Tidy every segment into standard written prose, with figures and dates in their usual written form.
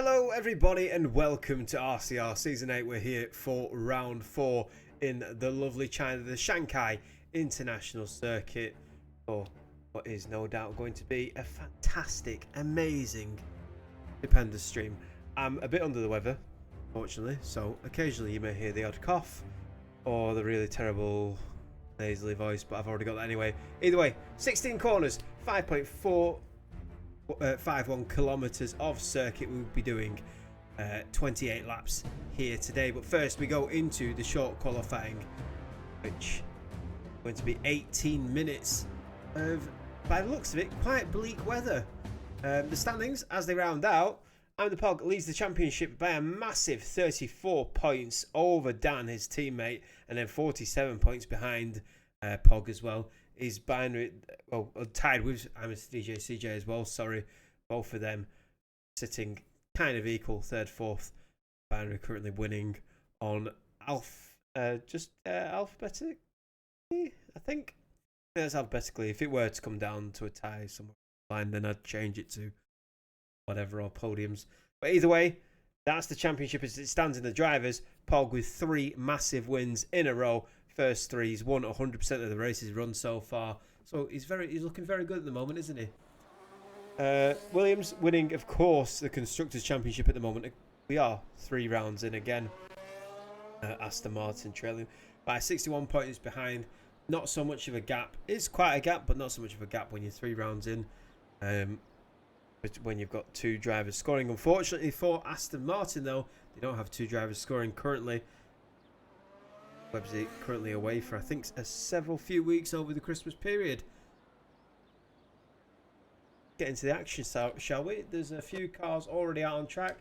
Hello everybody and welcome to RCR Season 8. We're here for round 4 in the lovely China, the Shanghai International Circuit, for what is no doubt going to be a fantastic, amazing stupendous stream. I'm a bit under the weather, fortunately, so occasionally you may hear the odd cough or the really terrible nasally voice, but I've already got that anyway. Either way, 16 corners, 5.451 kilometers of circuit. We'll be doing 28 laps here today, but first we go into the short qualifying, which is going to be 18 minutes of, by the looks of it, quite bleak weather. The standings as they round out: I'm the Pog leads the championship by a massive 34 points over Dan, his teammate, and then 47 points behind Pog as well. Is binary, well, tied with DJ CJ as well. Sorry, both of them sitting kind of equal, third, fourth. Binary currently winning on alphabetically, I think. That's alphabetically. If it were to come down to a tie somewhere line, then I'd change it to whatever, or podiums. But either way, that's the championship as it stands in the drivers. Pog with 3 massive wins in a row. First 3, he's won 100% of the races run so far. So he's looking very good at the moment, isn't he? Williams winning, of course, the Constructors' Championship at the moment. We are 3 rounds in again. Aston Martin trailing by 61 points behind. Not so much of a gap. It's quite a gap, but not so much of a gap when you're 3 rounds in. But when you've got 2 drivers scoring. Unfortunately for Aston Martin, though, they don't have 2 drivers scoring currently. Websy currently away for, I think, several few weeks over the Christmas period. Get into the action, shall we? There's a few cars already out on track,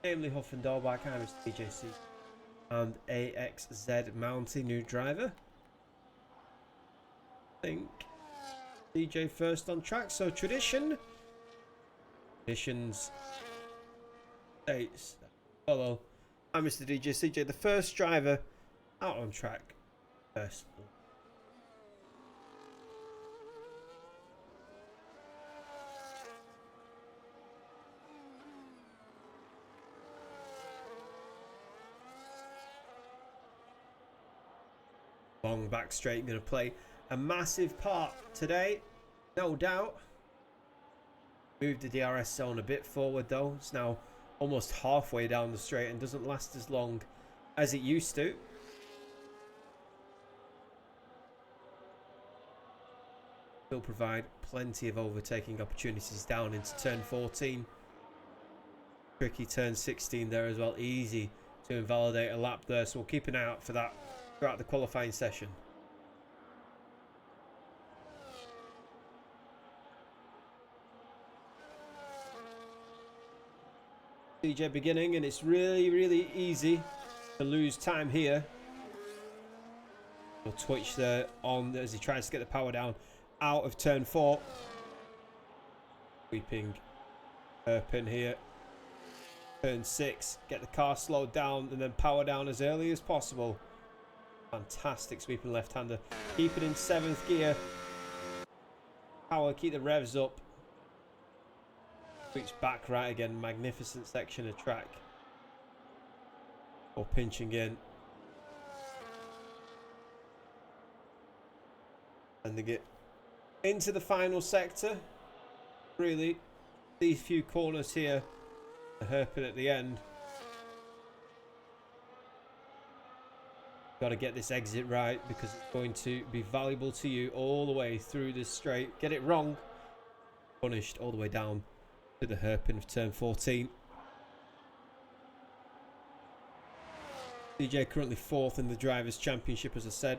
namely Huff and Dolbach, Iris TJC, and AXZ Mounty, new driver. I think DJ first on track, so traditions states follow. I'm Mr. DJ CJ, the first driver out on track first. Long back straight, going to play a massive part today, no doubt. Moved the DRS zone a bit forward though. It's now almost halfway down the straight and doesn't last as long as it used to. Will provide plenty of overtaking opportunities down into turn 14. Tricky turn 16 there as well. Easy to invalidate a lap there, so we'll keep an eye out for that throughout the qualifying session. CJ beginning, and it's really easy to lose time here. He'll twitch there on as he tries to get the power down out of turn 4. Sweeping hairpin here. Turn 6, get the car slowed down and then power down as early as possible. Fantastic sweeping left-hander. Keep it in 7th gear. Power, keep the revs up. Switch back right again. Magnificent section of track. Or pinching in. Sending it into the final sector. Really, these few corners here, the hairpin at the end. Got to get this exit right because it's going to be valuable to you all the way through this straight. Get it wrong, punished all the way down to the hairpin of turn 14. DJ currently 4th in the Drivers' Championship, as I said.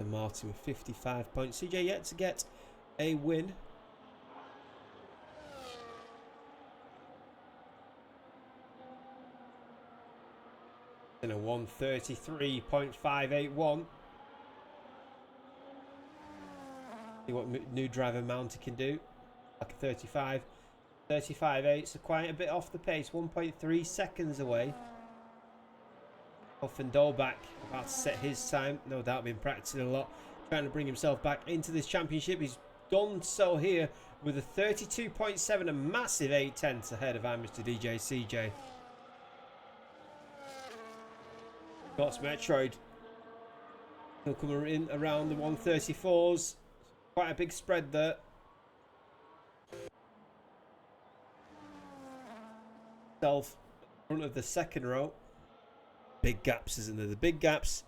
And Martin with 55 points. CJ yet to get a win. In a 1:33.581. See what new driver Mounty can do. Like a 35.8, so quite a bit off the pace. 1.3 seconds away. Huff and Dolbach about to set his time. No doubt been practicing a lot. Trying to bring himself back into this championship. He's done so here with a 32.7, a massive 8/10 ahead of Mr. DJ CJ. Got Metroid. He'll come in around the 134s. Quite a big spread there. Self in front of the second row. Big gaps, isn't there? The big gaps.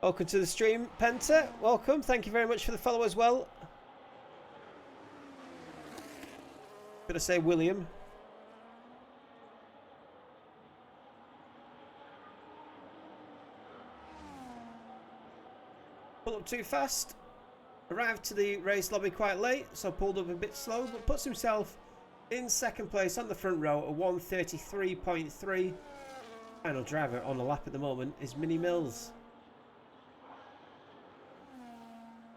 Welcome to the stream, Penta. Welcome. Thank you very much for the follow as well. Gonna say William. Pull up too fast. Arrived to the race lobby quite late, so pulled up a bit slow, but puts himself in second place on the front row at 1:33.3. Final driver on the lap at the moment is Mini Mills.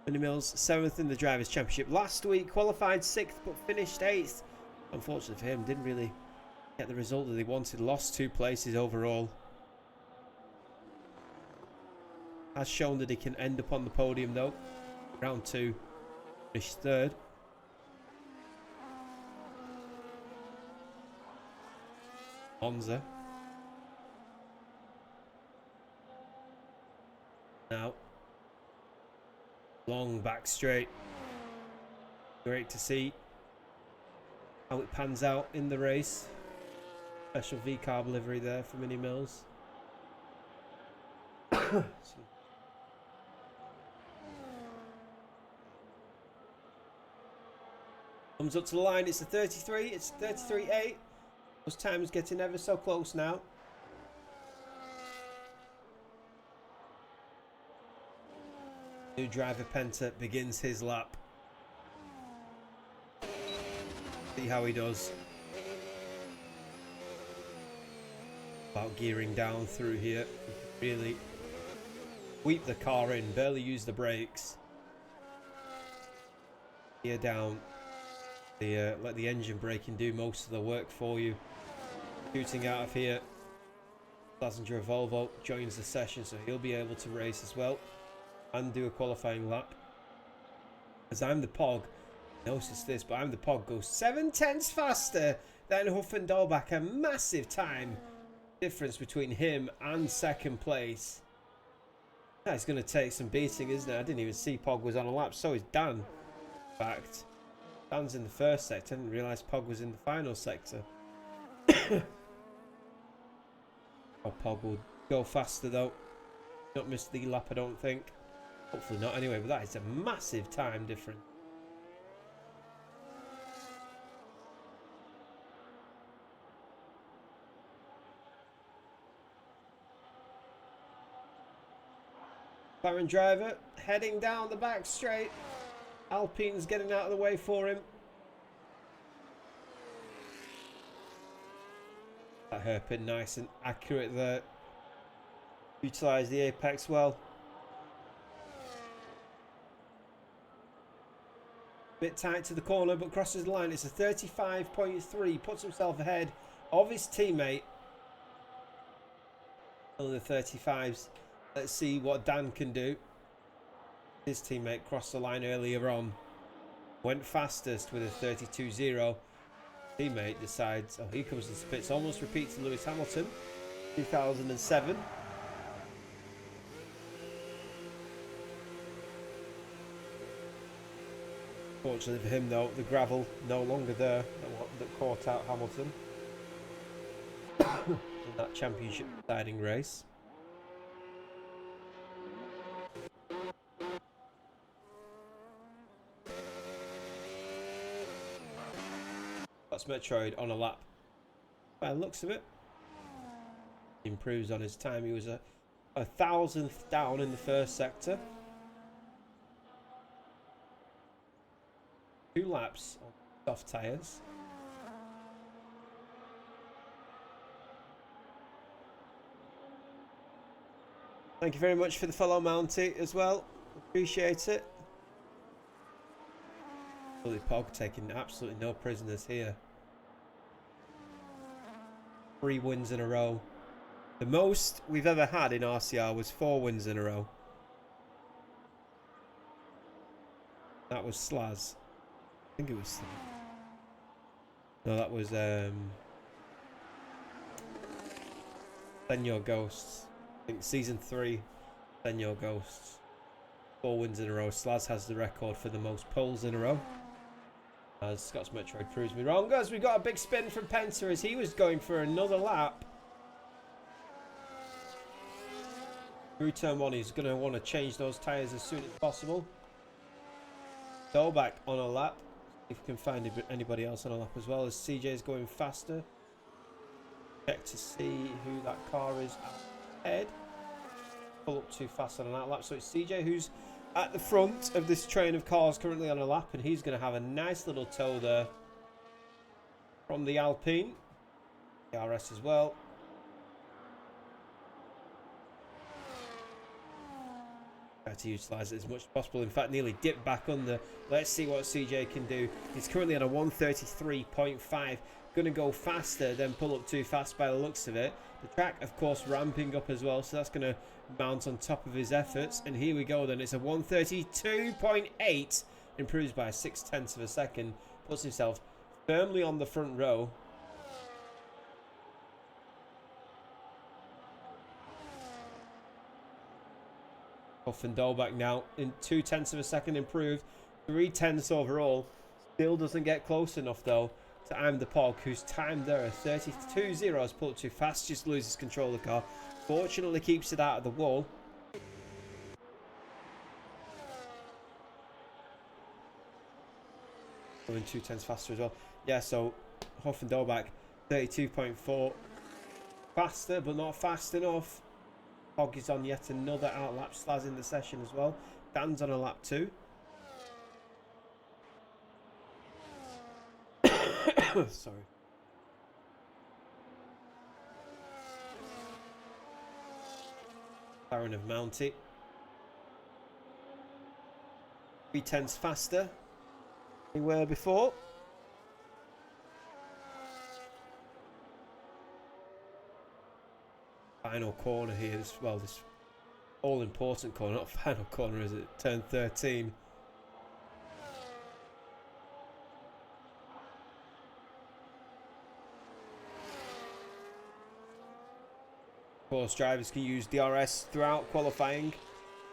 Mini Mills 7th in the Drivers' Championship. Last week qualified 6th but finished 8th. Unfortunately for him, didn't really get the result that he wanted. Lost 2 places overall. Has shown that he can end up on the podium though. Round 2, finished 3rd. Monza. Now. Long back straight. Great to see how it pans out in the race. Special V-carb livery there for Mini Mills. Comes up to the line, it's a 33, it's 33.8. Those times getting ever so close now. New driver Penta begins his lap. See how he does. About gearing down through here. Really sweep the car in, barely use the brakes. Gear down. Let the engine braking do most of the work for you. Shooting out of here. Passenger Volvo joins the session, so he'll be able to race as well and do a qualifying lap. As I'm the Pog, notice this, but I'm the Pog goes 7/10 faster than Huff and Dolbach. A massive time difference between him and second place. That's going to take some beating, isn't it? I didn't even see Pog was on a lap. So is Dan. In fact, Dan's in the first sector. I didn't realise Pog was in the final sector. Oh, Pog will go faster though. Not miss the lap, I don't think. Hopefully not anyway, but that is a massive time difference. McLaren driver heading down the back straight. Alpine's getting out of the way for him. That hairpin nice and accurate there. Utilise the apex well. Bit tight to the corner, but crosses the line. It's a 35.3. Puts himself ahead of his teammate. On the 35s. Let's see what Dan can do. His teammate crossed the line earlier on. Went fastest with a 32.0. Teammate decides, oh, he comes to the pits. Almost repeats Lewis Hamilton. 2007. Fortunately for him though, the gravel no longer there that caught out Hamilton in that championship deciding race. That's Metroid on a lap. By the looks of it, he improves on his time. He was a 1,000th down in the first sector. 2 laps on soft tyres. Thank you very much for the follow, Mounty, as well. Appreciate it. Bully Pog taking absolutely no prisoners here. 3 wins in a row. The most we've ever had in RCR was 4 wins in a row. That was Slaz. I think it was Slaz. No, that was Then Your Ghosts. I think season 3, Then Your Ghosts. 4 wins in a row. Slaz has the record for the most poles in a row. As Scott's Metroid proves me wrong. As we got a big spin from Penta as he was going for another lap. Through turn 1, he's going to want to change those tyres as soon as possible. Go back on a lap. If we can find anybody else on a lap as well, as CJ is going faster. Check to see who that car is ahead. Pull up too fast on an outlap. So it's CJ who's at the front of this train of cars currently on a lap, and he's going to have a nice little tow there from the Alpine. The RS as well. Try to utilise it as much as possible. In fact, nearly dipped back under. Let's see what CJ can do. He's currently on a 133.5. Going to go faster than pull up too fast by the looks of it. The track, of course, ramping up as well, so that's going to mount on top of his efforts. And here we go then. It's a 132.8. Improves by 0.6 of a second. Puts himself firmly on the front row. Huff and Dolbach now in 0.2 of a second improved. 0.3 overall. Still doesn't get close enough though to I'm the Pog, who's timed there at 32.0. Has pulled too fast, just loses control of the car. Fortunately keeps it out of the wall. Going 0.2 faster as well. Yeah, so Huff and Dolbach 32.4 faster, but not fast enough. Hog is on yet another outlap. Slaz in the session as well. Dan's on a lap 2. Sorry. Baron of Mounty. 0.3 faster than we were before. Final corner here as well. This all important corner, not final corner, is it? Turn 13. Of course, drivers can use DRS throughout qualifying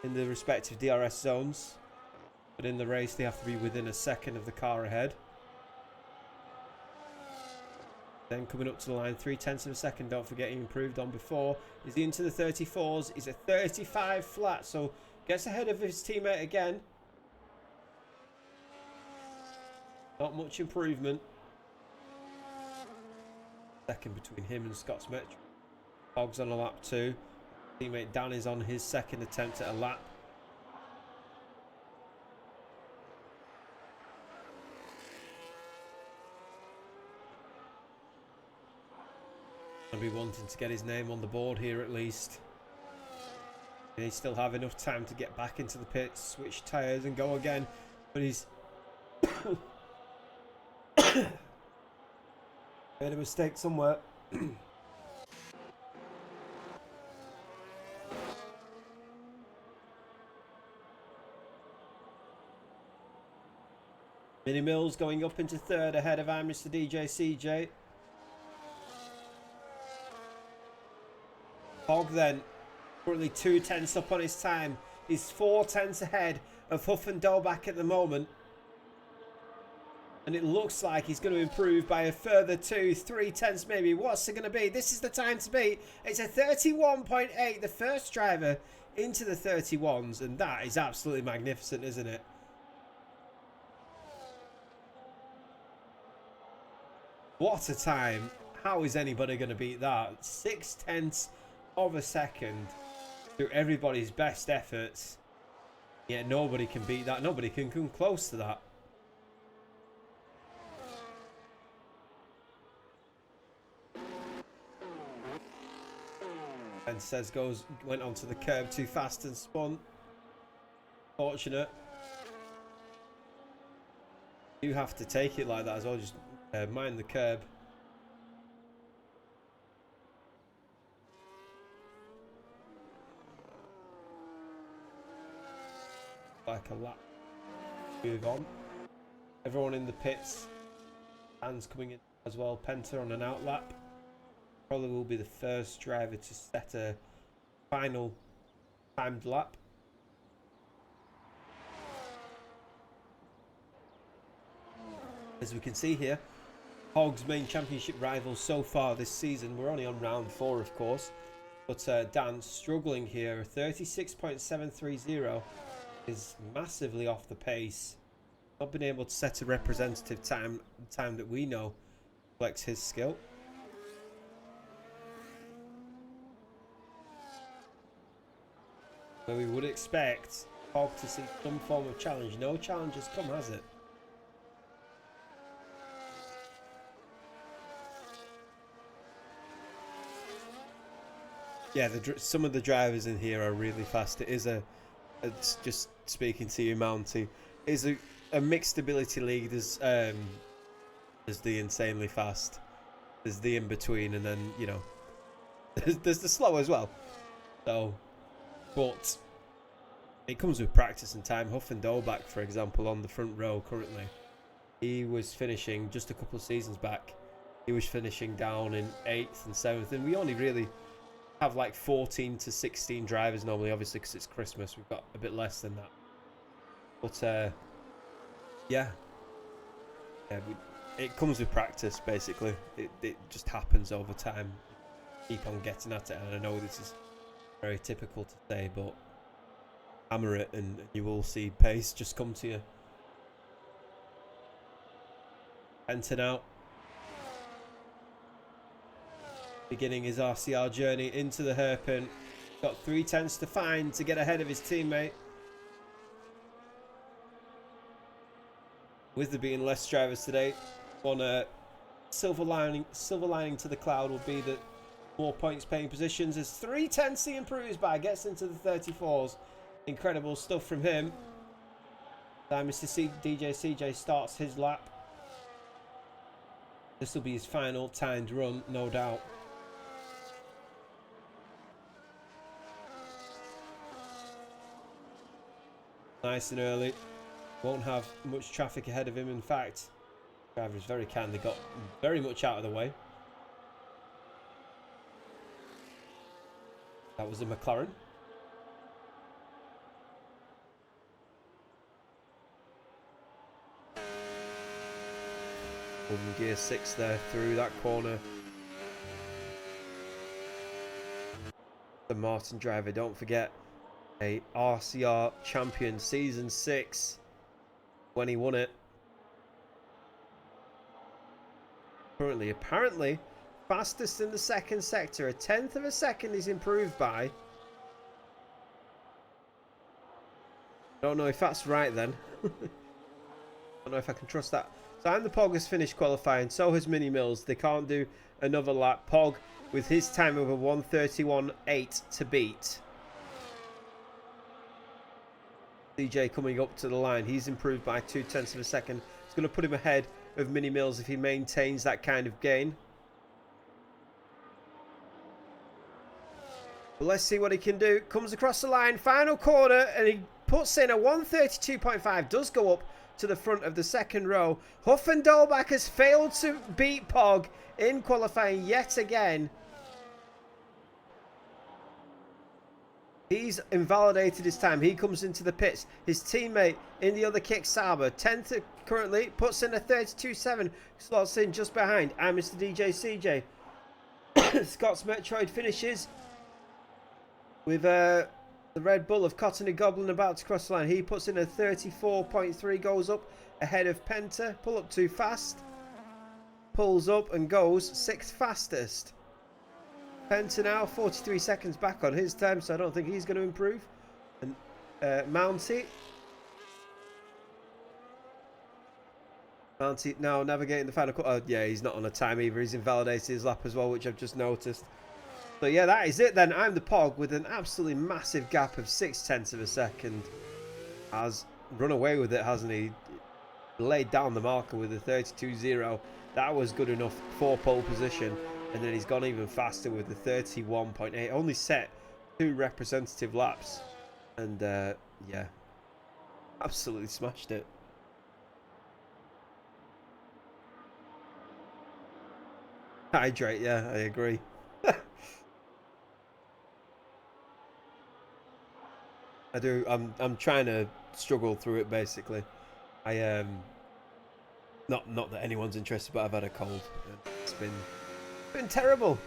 in the respective DRS zones, but in the race they have to be within a second of the car ahead. Then coming up to the line, 0.3 of a second. Don't forget he improved on before. Is he into the 34s? He's a 35 flat, so gets ahead of his teammate again. Not much improvement. Second between him and Scott's Metro. Hogg's on a lap 2. Teammate Dan is on his second attempt at a lap. I'll be wanting to get his name on the board here at least. And he still have enough time to get back into the pits, switch tyres and go again. But he's made a mistake somewhere. Mini Mills going up into third ahead of I'm Mr. DJ CJ. Hog then currently 0.2 up on his time. He's 0.4 ahead of Huff and Dolbach at the moment. And it looks like he's going to improve by a further 2-3 maybe. What's it going to be? This is the time to beat. It's a 31.8. The first driver into the 31s. And that is absolutely magnificent, isn't it? What a time. How is anybody going to beat that? 0.6 of a second through everybody's best efforts. Yet nobody can beat that. Nobody can come close to that. And says went onto the curb too fast and spun. Fortunate. You have to take it like that as well. Just mind the curb. Like a lap move on. Everyone in the pits. Dan's coming in as well. Penta on an outlap. Probably will be the first driver to set a final timed lap. As we can see here, Hog's main championship rivals so far this season. We're only on round 4, of course. But Dan struggling here. 36.730 is massively off the pace. Not been able to set a representative time that we know reflects his skill. Where we would expect Hog to see some form of challenge. No challenge has come, has it? Yeah, some of the drivers in here are really fast. It is it's just speaking to you, Mounty, is a mixed ability league. There's the insanely fast, there's the in between, and then you know there's the slow as well. So, but it comes with practice and time. Huff and Dolbach, for example, on the front row currently, he was finishing just a couple of seasons back. He was finishing down in 8th and 7th, and we only really have like 14 to 16 drivers normally, obviously because it's Christmas. We've got a bit less than that, but yeah, it comes with practice basically. It just happens over time. Keep on getting at it, and I know this is very typical to say, but hammer it and you will see pace just come to you. Enter now. Beginning his RCR journey into the hairpin. Got 3/10 to find to get ahead of his teammate. With there being less drivers today, one silver lining to the cloud will be that more points paying positions as 3/10 he improves by, gets into the 34s. Incredible stuff from him. Now Mr. DJ CJ starts his lap. This will be his final timed run, no doubt. Nice and early. Won't have much traffic ahead of him. In fact, the driver is very kindly got very much out of the way. That was a McLaren. Moving gear 6 there through that corner. The Martin driver, don't forget, a RCR champion season 6 when he won it. Currently, apparently, fastest in the second sector. 1/10 of a second he's improved by. Don't know if that's right then. Don't know if I can trust that. So I'm the Pog has finished qualifying. So has Mini Mills. They can't do another lap. Pog with his time of a 1:31.8 to beat. CJ coming up to the line. He's improved by 2/10 of a second. It's going to put him ahead of Mini Mills if he maintains that kind of gain. But let's see what he can do. Comes across the line. Final corner. And he puts in a 1:32.5. Does go up to the front of the second row. Huff and Dolbach has failed to beat Pog in qualifying yet again. He's invalidated his time. He comes into the pits. His teammate in the other kick, Saber, 10th currently, puts in a 32.7, slots in just behind. And Mr. DJ CJ. Scott's Metroid finishes with the Red Bull of Cotton and Goblin about to cross the line. He puts in a 34.3, goes up ahead of Penta. Pull up too fast. Pulls up and goes 6th fastest. Penta now 43 seconds back on his time, so I don't think he's going to improve. And Mounty now navigating the final quarter. Yeah, he's not on a time either. He's invalidated his lap as well, which I've just noticed. So yeah, that is it then. I'm the Pog with an absolutely massive gap of 6/10 of a second. Has run away with it, hasn't he? Laid down the marker with a 32.0. That was good enough for pole position. And then he's gone even faster with the 31.8. Only set 2 representative laps. And yeah, absolutely smashed it. Hydrate, yeah, I agree. I do. I'm trying to struggle through it basically. I not that anyone's interested, but I've had a cold. And it's been terrible.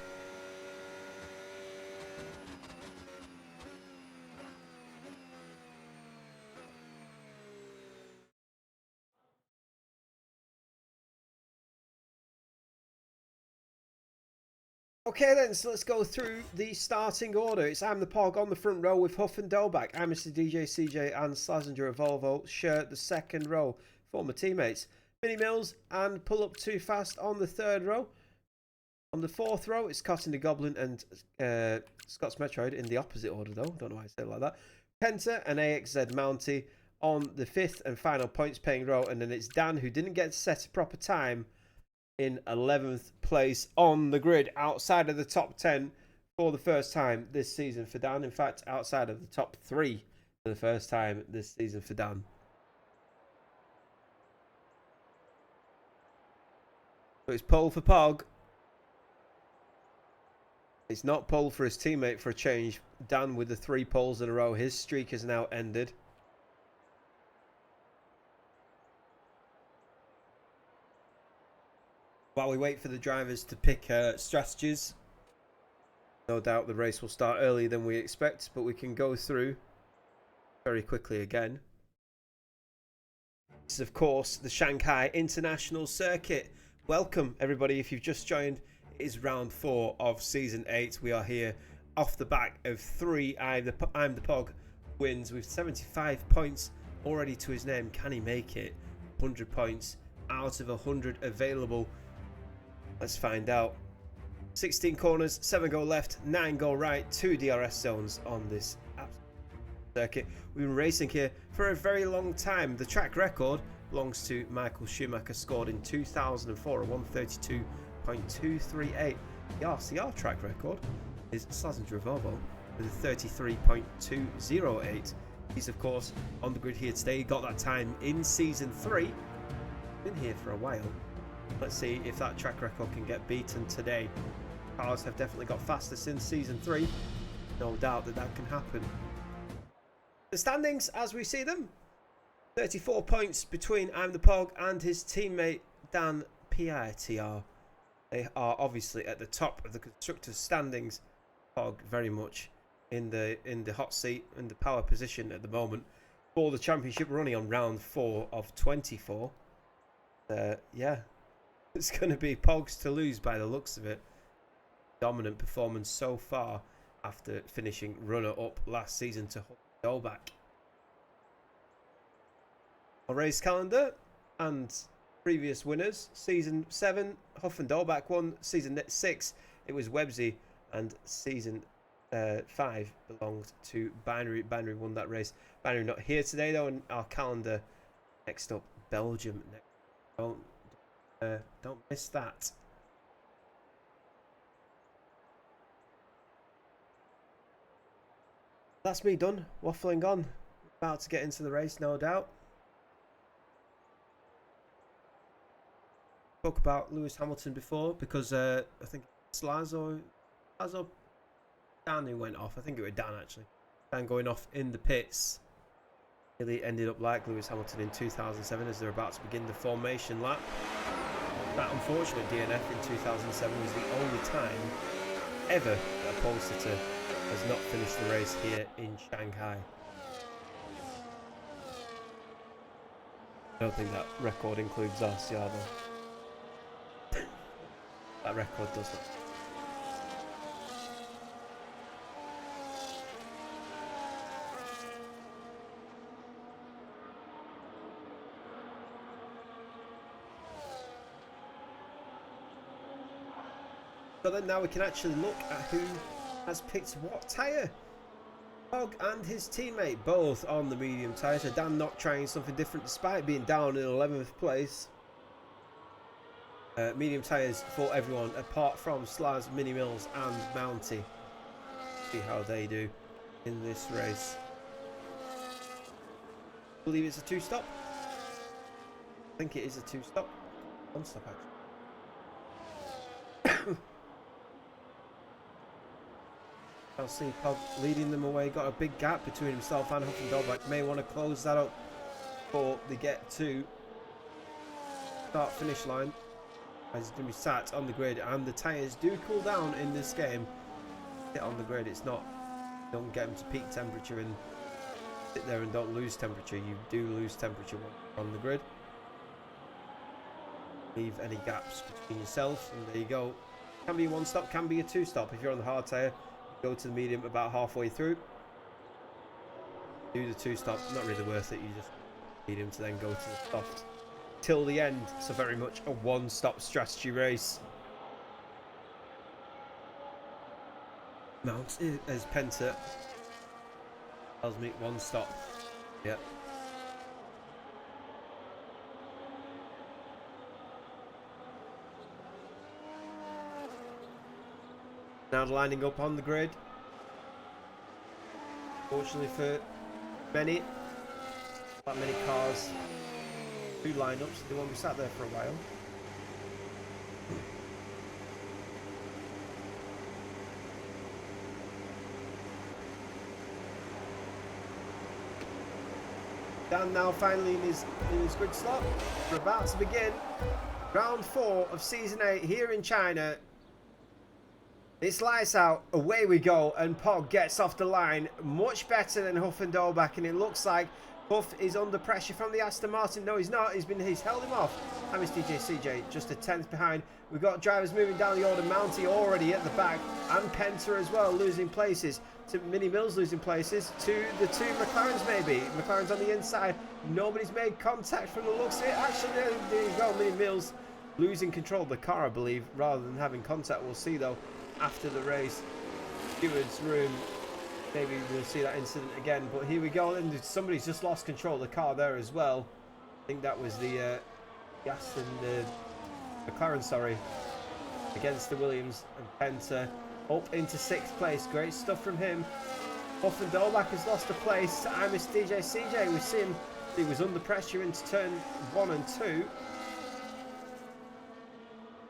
Okay then, so let's go through the starting order. It's I'm the Pog on the front row with Huff and Dolbach. I'm Mr. DJ, CJ and Slazenger of Volvo share the second row. Former teammates. Mini Mills and Pull Up Too Fast on the third row. On the fourth row, it's Cotton the Goblin and Scott's Metroid in the opposite order though. Don't know why I said it like that. Penta and AXZ Mounty on the fifth and final points paying row. And then it's Dan, who didn't get to set a proper time, in 11th place on the grid, outside of the top 10 for the first time this season for Dan. In fact, outside of the top 3 for the first time this season for Dan. So it's pole for Pog. It's not pole for his teammate for a change. Dan with the 3 poles in a row. His streak has now ended. While we wait for the drivers to pick strategies, no doubt the race will start earlier than we expect, but we can go through very quickly again. This is, of course, the Shanghai International Circuit. Welcome, everybody. If you've just joined, it is round 4 of Season 8. We are here off the back of 3 I'm the Pog wins with 75 points already to his name. Can he make it? 100 points out of 100 available. Let's find out. 16 corners, 7 go left, 9 go right, 2 DRS zones on this circuit. We've been racing here for a very long time. The track record belongs to Michael Schumacher, scored in 2004 at 132.238. The RCR track record is Slazenger Volvo with a 33.208. He's, of course, on the grid here today. He got that time in Season 3. Been here for a while. Let's see if that track record can get beaten today. Cars have definitely got faster since Season 3. No doubt that that can happen. The standings as we see them. 34 points between I'm the Pog and his teammate Dan PITR. They are obviously at the top of the constructors' standings. Pog very much in the hot seat, in the power position at the moment. For the championship, we're only on round 4 of 24. Yeah. It's going to be Pogs to lose by the looks of it. Dominant performance so far after finishing runner-up last season to Dolbach. Our race calendar and previous winners. Season 7, Huff and Dolbach won. Season 6, it was Websy. And Season 5 belonged to Binary. Binary won that race. Binary not here today though, and our calendar next up, Belgium. Don't miss that. That's me done, waffling on. About to get into the race, no doubt. Spoke about Lewis Hamilton before because I think Slaz or Dan who went off. I think it was Dan actually. Dan going off in the pits. Really ended up like Lewis Hamilton in 2007 as they're about to begin the formation lap. That unfortunate DNF in 2007 was the only time ever that a pole sitter has not finished the race here in Shanghai. I don't think that record includes RCR though. That record doesn't. So then now we can actually look at who has picked what tyre. Pog and his teammate both on the medium tyre. So Dan not trying something different despite being down in 11th place. Medium tyres for everyone apart from Slaz, Mini Mills and Mounty. See how they do in this race. I believe it's a 2-stop. I think it is a 2-stop. 1-stop actually. I'll see Pog leading them away. Got a big gap between himself and Huffendorf. May want to close that up before they get to start finish line. As he's going to be sat on the grid, and the tyres do cool down in this game. Sit on the grid, it's not, don't get them to peak temperature and sit there and don't lose temperature. You do lose temperature on the grid. Leave any gaps between yourself, and there you go. Can be a one stop, can be a two stop. If you're on the hard tyre, go to the medium about halfway through. Do the two stop, not really worth it. You just medium to then go to the soft till the end. So very much a one stop strategy race. Mount as Penta tells me one stop. Yep. Now lining up on the grid. Fortunately for many, not many cars, two lineups. They won't be sat there for a while. Dan now finally in his grid slot. We're about to begin round 4 of season 8 here in China. It's lights out, away we go, and Pog gets off the line much better than Huff and Dolbach, and it looks like Huff is under pressure from the Aston Martin. No, he's not. He's held him off. And it's CJ just a 10th behind. We've got drivers moving down the order. Mounty already at the back, and Penta as well losing places. To Mini Mills losing places to the two McLarens maybe. McLaren's on the inside. Nobody's made contact from the looks of it. Actually, there you go. Mini Mills losing control of the car, I believe, rather than having contact. We'll see though after the race. Steward's room. Maybe we'll see that incident again. But here we go. And somebody's just lost control of the car there as well. I think that was the Aston McLaren, sorry, against the Williams, and Penta up into 6th place. Great stuff from him. Huff and Dolbach has lost a place. I miss CJ. We've seen he was under pressure into turn 1 and 2.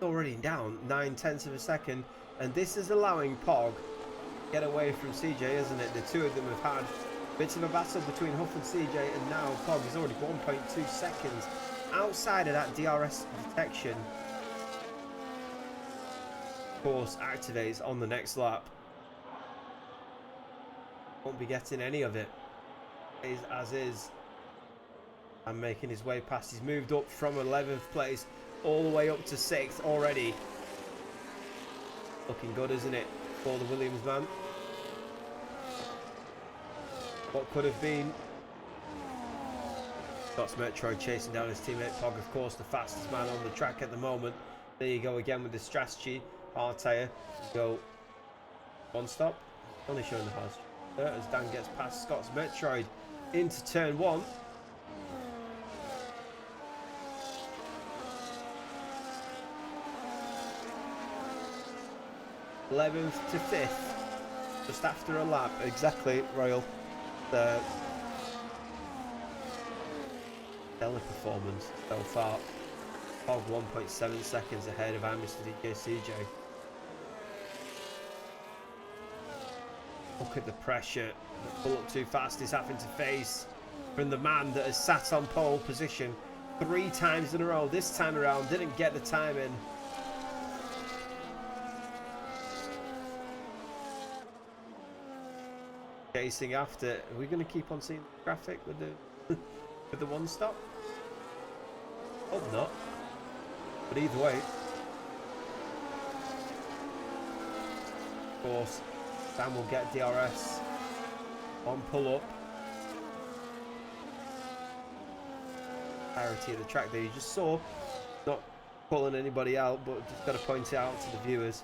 Already down 9/10 of a second, and this is allowing Pog get away from CJ, isn't it? The two of them have had bits of a battle between Huff and CJ, and now Pog is already 1.2 seconds outside of that DRS detection. Of course, activates on the next lap. Won't be getting any of it. As is. And making his way past. He's moved up from 11th place all the way up to 6th already. Looking good, isn't it, for the Williams man? What could have been. Scott's Metroid chasing down his teammate Pog, of course, the fastest man on the track at the moment. There you go again with the strategy. Hard tyre. Go one stop. Only showing the hard there as Dan gets past Scott's Metroid into turn 1. '11th to 5th, just after a lap. Exactly, Royal. The stellar performance so far. Pog 1.7 seconds ahead of Mr. CJ. Look at the pressure. The pull up too fast is having to face from the man that has sat on pole position 3 times in a row. This time around didn't get the time in. Chasing after. Are we going to keep on seeing the graphic with the with the one stop? Hope not. But either way, of course, Sam will get DRS on pull up. Clarity of the track there. You just saw, not calling anybody out, but just got to point it out to the viewers.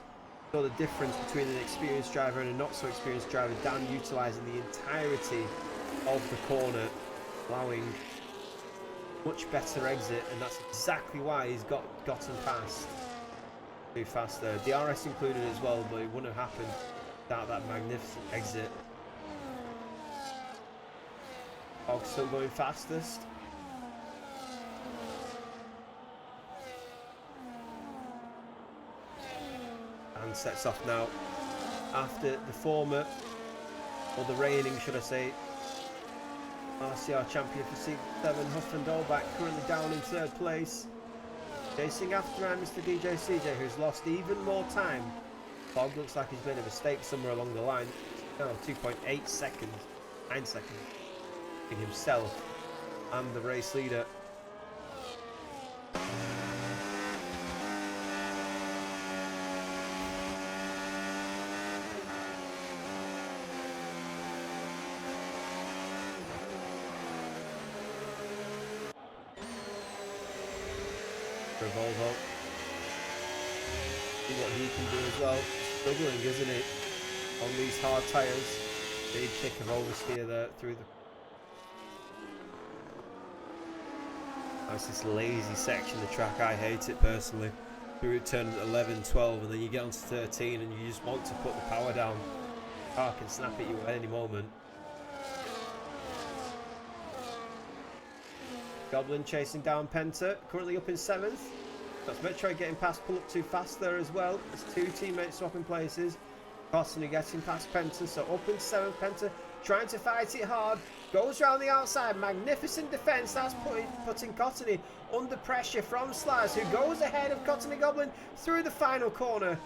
So the difference between an experienced driver and a not so experienced driver. Dan utilising the entirety of the corner, allowing much better exit, and that's exactly why he's gotten past too fast there. DRS included as well, but it wouldn't have happened without that magnificent exit. Pog still going fastest. sets off now. After the former, or the reigning, should I say, RCR champion for Season 7, Huff and Dolbach, currently down in 3rd place. Chasing after him, Mr. DJ CJ, who's lost even more time. Bob looks like he's made a mistake somewhere along the line. No, 2.8 seconds, 9 seconds in himself and the race leader. Volvo. See what he can do as well. Struggling, isn't it? On these hard tyres. Big kick of oversteer there through the. That's this lazy section of the track. I hate it personally. Through turn 11, 12, and then you get onto 13, and you just want to put the power down. The car can snap at you at any moment. Goblin chasing down Penta, currently up in 7th. That's Metro getting past, pull up too fast there as well. There's 2 teammates swapping places. Costany getting past Penta, so up in 7th. Penta trying to fight it hard. Goes around the outside, magnificent defence. That's putting Costany under pressure from Slaz, who goes ahead of Costany Goblin through the final corner.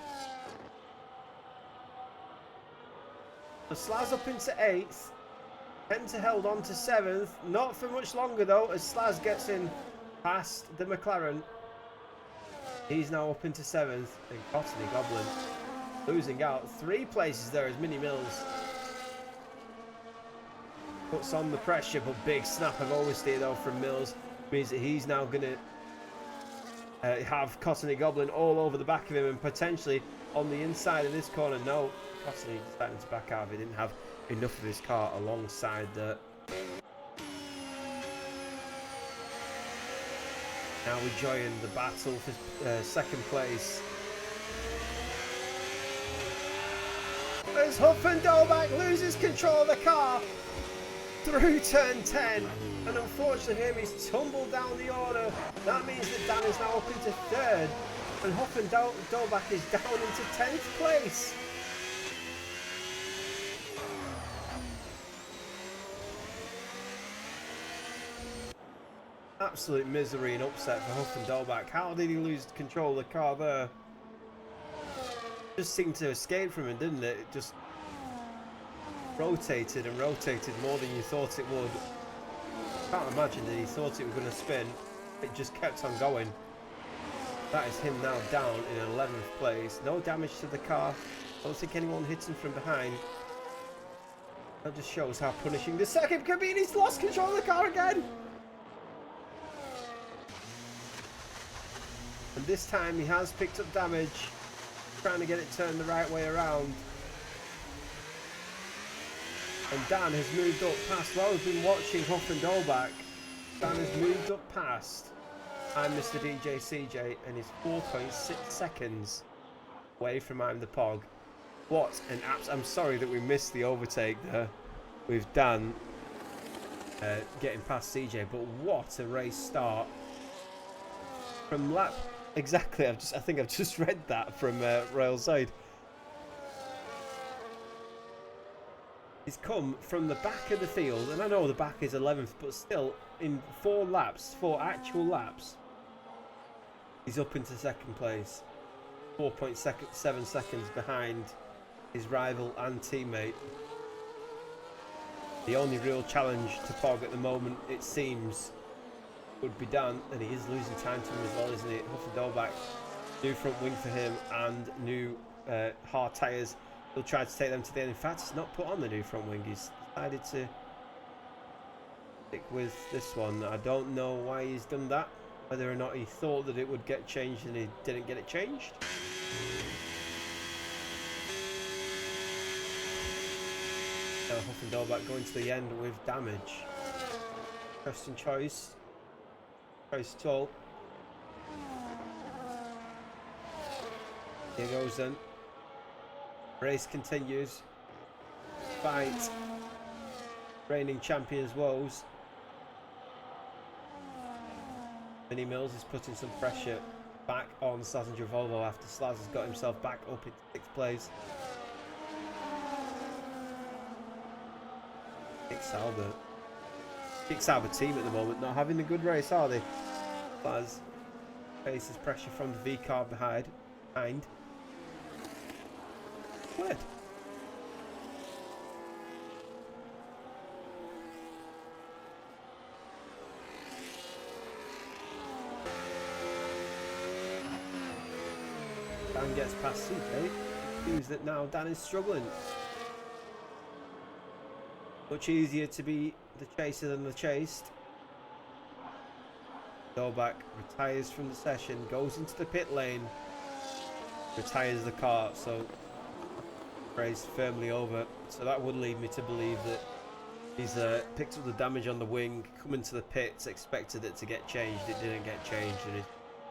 So Slaz up into 8th. Penta held on to 7th, not for much longer though, as Slaz gets in past the McLaren. He's now up into 7th, and Costany Goblin losing out 3 places there as Mini Mills puts on the pressure, but big snap of oversteer though from Mills means that he's now going to have Costany Goblin all over the back of him and potentially on the inside of this corner. No, Costany deciding to back out. He didn't have enough of his car alongside that. Now we're joining the battle for 2nd place. As Huff and Dolbach loses control of the car through turn 10, and unfortunately him, he's tumbled down the order. That means that Dan is now up into 3rd, and Huff and Dolbach is down into 10th place. Absolute misery and upset for Huff and Dolbach. How did he lose control of the car there? Just seemed to escape from him, didn't it? It just rotated and rotated more than you thought it would. Can't imagine that he thought it was going to spin. It just kept on going. That is him now down in 11th place. No damage to the car. Don't think anyone hits him from behind. That just shows how punishing the second could be. And he's lost control of the car again. And this time he has picked up damage, trying to get it turned the right way around. And Dan has moved up past, while we've been watching Huff and Dolbach, Dan has moved up past I'm Mr. DJ CJ and is 4.6 seconds away from I'm the Pog. What an I'm sorry that we missed the overtake there with Dan getting past CJ, but what a race start. From lap... Exactly, I think I've just read that from Royal Side. He's come from the back of the field, and I know the back is 11th, but still, in 4 actual laps, he's up into 2nd place. 4.7 seconds behind his rival and teammate. The only real challenge to Pog at the moment, it seems, would be Dan, and he is losing time to him as well, isn't he? Huff and Dolbach, new front wing for him and new hard tyres. He'll try to take them to the end. In fact, he's not put on the new front wing. He's decided to stick with this one. I don't know why he's done that. Whether or not he thought that it would get changed and he didn't get it changed. Now Huff and Dolbach going to the end with damage. Question choice. Choice at all. Here goes then. Race continues. Fight. Reigning champions woes. Mini Mills is putting some pressure back on Slazenger Volvo after Slaz has got himself back up into 6th place. Kick Sauber team at the moment not having a good race, are they? Slaz faces pressure from the V car behind. Weird. Dan gets past CJ. Seems that now Dan is struggling. Much easier to be the chaser than the chased. Dolbach retires from the session, goes into the pit lane, retires the car, so race firmly over. So that would lead me to believe that he's picked up the damage on the wing, come into the pits, expected it to get changed. It didn't get changed and is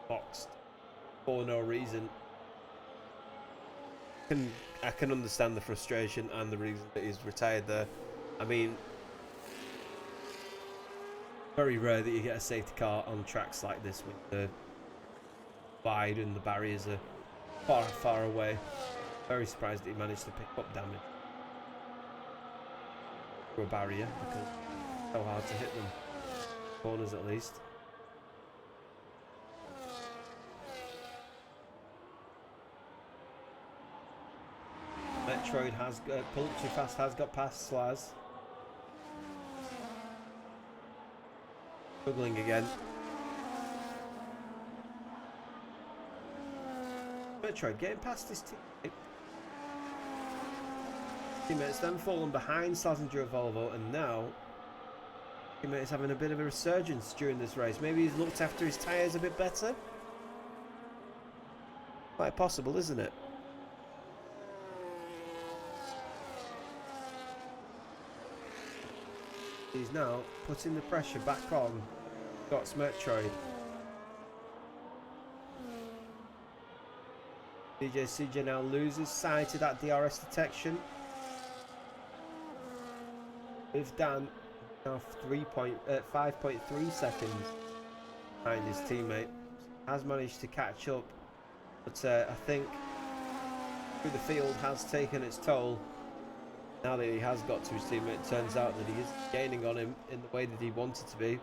boxed for no reason. I can understand the frustration and the reason that he's retired there. I mean, very rare that you get a safety car on tracks like this with the wide and the barriers are far, far away. Very surprised that he managed to pick up damage for a barrier because it's so hard to hit them. Corners at least. Metroid has pulled up too fast, has got past Slaz. Struggling again. Metroid getting past his teammates, then fallen behind Slazenger Volvo, and now teammates having a bit of a resurgence during this race. Maybe he's looked after his tyres a bit better. Quite possible, isn't it? He's now putting the pressure back on Scott's Metroid. CJ now loses sight of that DRS detection. With Dan now 5.3 seconds behind his teammate. Has managed to catch up, but I think through the field has taken its toll. Now that he has got to his teammate, it turns out that he is gaining on him in the way that he wanted to be.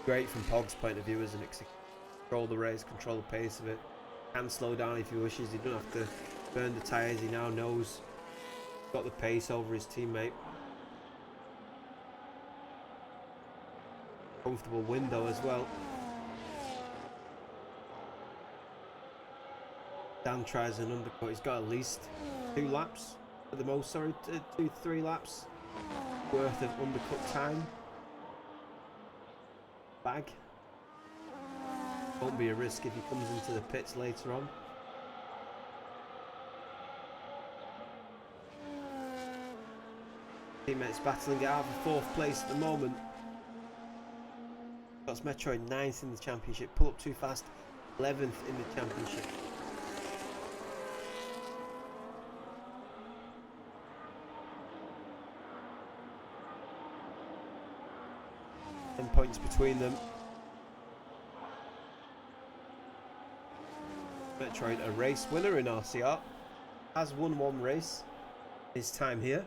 Great from Pog's point of view, isn't it? Control the race, control the pace of it. Can slow down if he wishes. He doesn't have to burn the tyres. He now knows he's got the pace over his teammate. Comfortable window as well. Dan tries an undercut. He's got at least 2 laps at the most, sorry, 3 laps worth of undercut time. Bag. Won't be a risk if he comes into the pits later on. Teammates battling it out for 4th place at the moment. That's Metroid 9th in the championship. Pull up too fast, 11th in the championship. And points between them. Metroid, a race winner in RCR, has won 1 race. His time here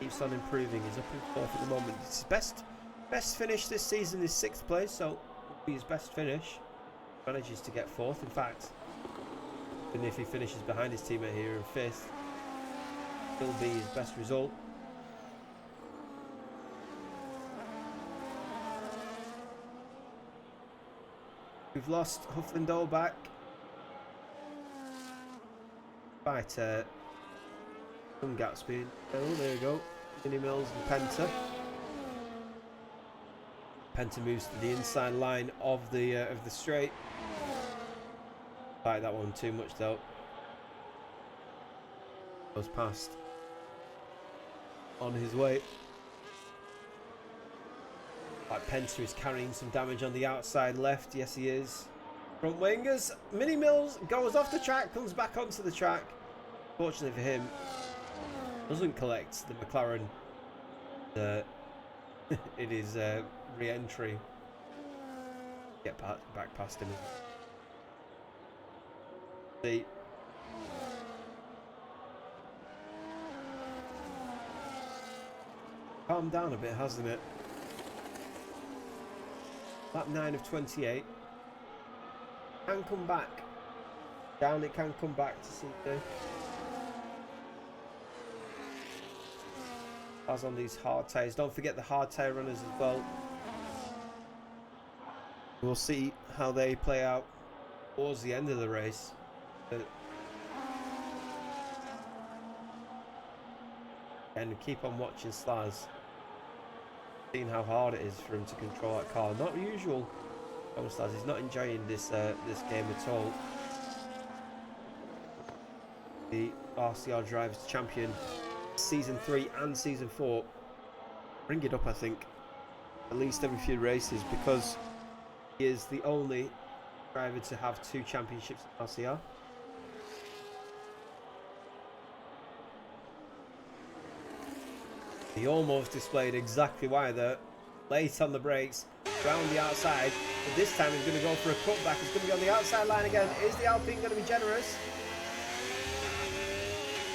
keeps on improving. He's up in 4th at the moment. His best finish this season is 6th place, so will be his best finish. Manages to get 4th. In fact, even if he finishes behind his teammate here in 5th, it'll be his best result. We've lost Huff and Dolbach. Right, some gap speed. Oh, there we go. Mini Mills and Penta. Penta moves to the inside line of the straight. Like that one too much though. Goes past. On his way. Like Penta is carrying some damage on the outside left. Yes, he is. Front wingers. Mini Mills goes off the track, comes back onto the track. Fortunately for him, doesn't collect the McLaren uh, it is re-entry. Get back past him. See. Calmed down a bit, hasn't it? Lap 9 of 28. Can come back. Down it can come back to CJ. As on these hard tyres. Don't forget the hard tyre runners as well. We'll see how they play out towards the end of the race. And keep on watching Slaz. Seeing how hard it is for him to control that car. Not usual. Slaz, he's not enjoying this this game at all. The RCR Drivers Champion, Season 3 and Season 4. Bring it up, I think, at least every few races, because he is the only driver to have 2 championships in RCR. He almost displayed exactly why they're late on the brakes, round the outside, but this time he's going to go for a cutback. He's going to be on the outside line again. Is the Alpine going to be generous?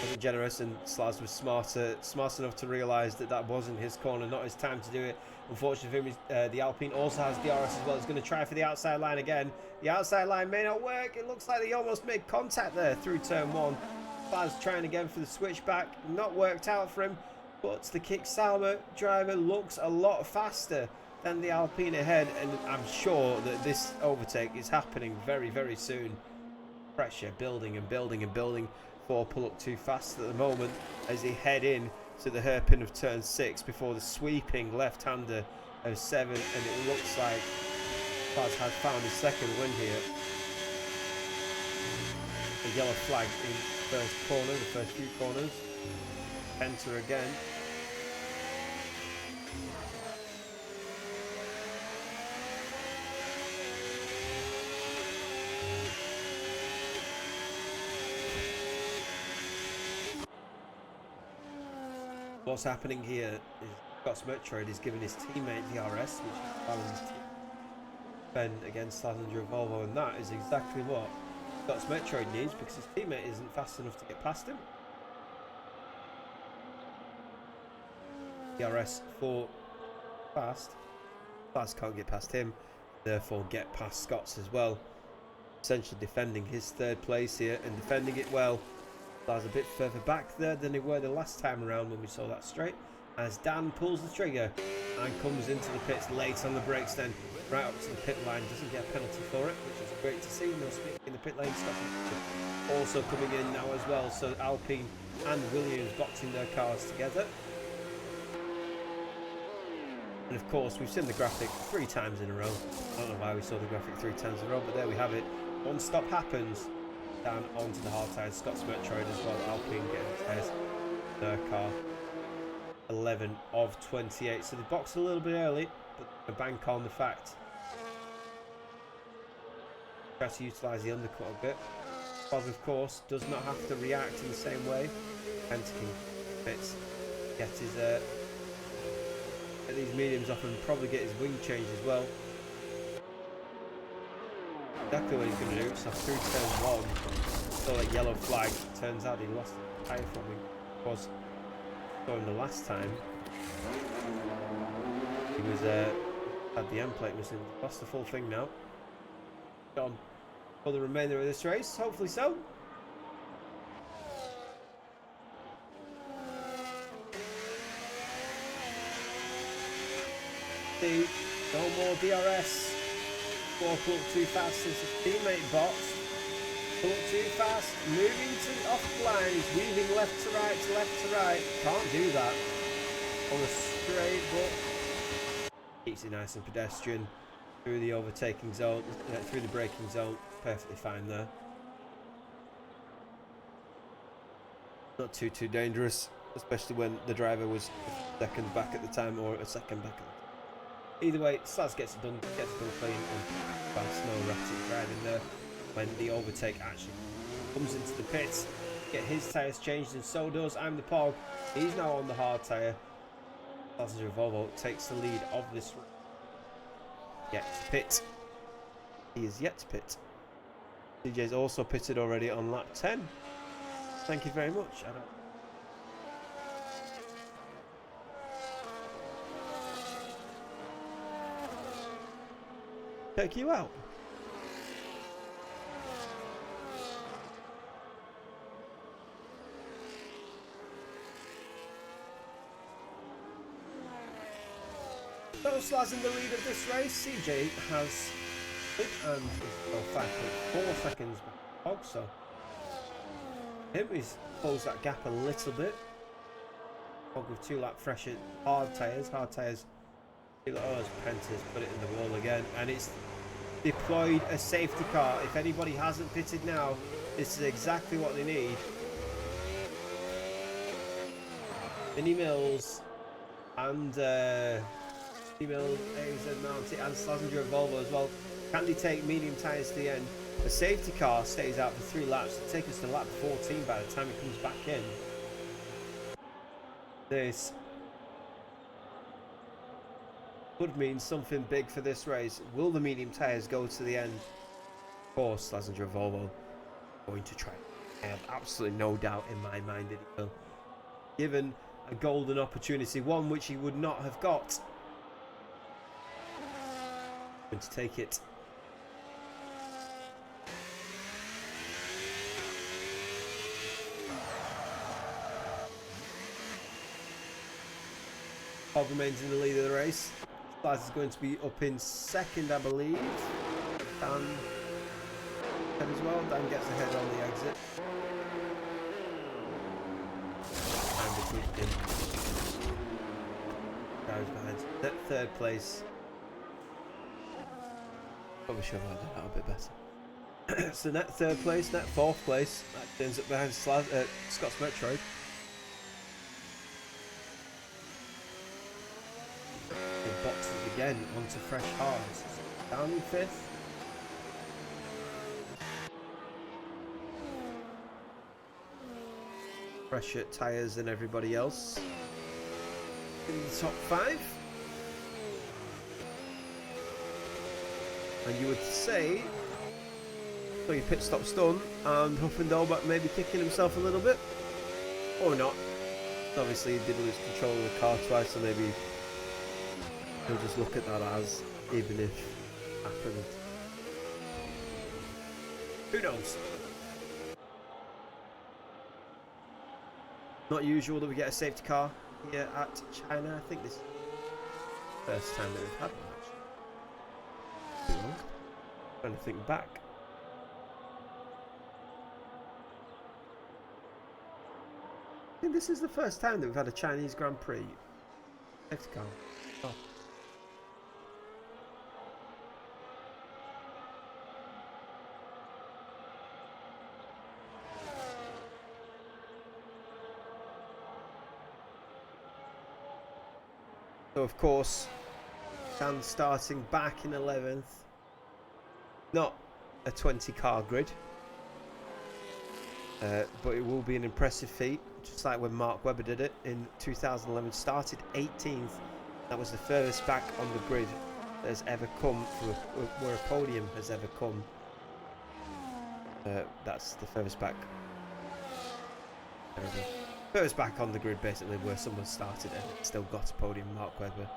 Wasn't generous, and Slaz was smart enough to realise that that wasn't his corner, not his time to do it. Unfortunately for him, the Alpine also has DRS as well. He's going to try for the outside line again. The outside line may not work. It looks like they almost made contact there through turn 1. Slaz trying again for the switchback. Not worked out for him. But the Kick Salma driver looks a lot faster than the Alpine ahead, and I'm sure that this overtake is happening very, very soon. Pressure building and building and building for pull up too fast at the moment as they head in to the hairpin of turn 6 before the sweeping left-hander of 7, and it looks like Baz has found his second win here. A yellow flag in the first corner, the first few corners. Enter again. What's happening here is Scott's Metroid is giving his teammate DRS, which is allowing his team to defend against Slazenger Volvo, and that is exactly what Scott's Metroid needs, because his teammate isn't fast enough to get past him. DRS for fast. Fast can't get past him, therefore get past Scott's as well. Essentially defending his third place here, and defending it well. That's a bit further back there than they were the last time around when we saw that straight, as Dan pulls the trigger and comes into the pits late on the brakes, then right up to the pit line. Doesn't get a penalty for it, which is great to see. No speaking in the pit lane. Scott also coming in now as well, so Alpine and Williams boxing their cars together. And of course we've seen the graphic 3 times in a row. I don't know why we saw the graphic 3 times in a row, but there we have it. One stop happens, down onto the hard tyres. Scott's Metroid as well. Alpine getting tyres their car. 11 of 28. So they boxed a little bit early, but they bank on the fact. Try to utilise the undercut a bit. Boz, of course, does not have to react in the same way. Pentaking fits. Get his get these mediums off and probably get his wing changed as well. Exactly what he's going to do. So through turn 1, saw that yellow flag. Turns out he lost the tyre from him. Was going the last time. He was had the end plate missing. Lost the full thing now. Gone for the remainder of this race. Hopefully so. See, no more DRS. Pull up too fast since his teammate boxed. Pull up too fast, moving to off the line, he's weaving left to right. Can't do that on a straight, but keeps it nice and pedestrian through the overtaking zone, through the braking zone. Perfectly fine there. Not too dangerous, especially when the driver was a second back at the time, or a second back. Either way, Slaz gets it done clean, and fast, no erratic driving there. When the overtake actually comes into the pits, get his tyres changed, and so does I'm the Pog. He's now on the hard tyre. Passenger Volvo takes the lead of this race. Yet to pit. He is yet to pit. DJ's also pitted already on lap 10. Thank you very much. I don't... Take you out. So Slaz in the lead of this race. CJ has and is 5.4 seconds behind Hog, so he's closed that gap a little bit. Hog with 2 lap fresher hard tyres. Oh, as Prentice put it in the wall again, and it's deployed a safety car. If anybody hasn't pitted now, this is exactly what they need. Mini Mills and Mills, AZ Mounty and Slazenger Volvo as well. Can they take medium tyres to the end? The safety car stays out for 3 laps. It'll take us to lap 14 by the time it comes back in. This could mean something big for this race. Will the medium tyres go to the end? Of course, Slazenger Volvo going to try. I have absolutely no doubt in my mind that he will. Given a golden opportunity, one which he would not have got. Going to take it. Bob remains in the lead of the race. Splice is going to be up in second, I believe. Dan as well. Dan gets ahead on the exit. And between him. Goes behind. Third place. Probably should have worked that out a bit better. So net third place, net fourth place. That ends up behind Scott's Metroid. Boxes again onto fresh hards. Down in fifth. Fresher tyres than everybody else. In the top 5. And you would say, so your pit stop's done, and Huffendorf maybe kicking himself a little bit, or not. Obviously, he did lose control of the car twice, so maybe he'll just look at that as, even if it happened. Who knows? Not usual that we get a safety car here at China. I think this is the first time that we've had one, actually. Trying to think back. I think this is the first time that we've had a Chinese Grand Prix safety car. Oh. So of course, Dan starting back in 11th. Not a 20 car grid, but it will be an impressive feat, just like when Mark Webber did it in 2011. Started 18th. That was the furthest back on the grid that has ever come for where a podium has ever come. That's the furthest back. Furthest back on the grid, basically, where someone started and still got a podium. Mark Webber,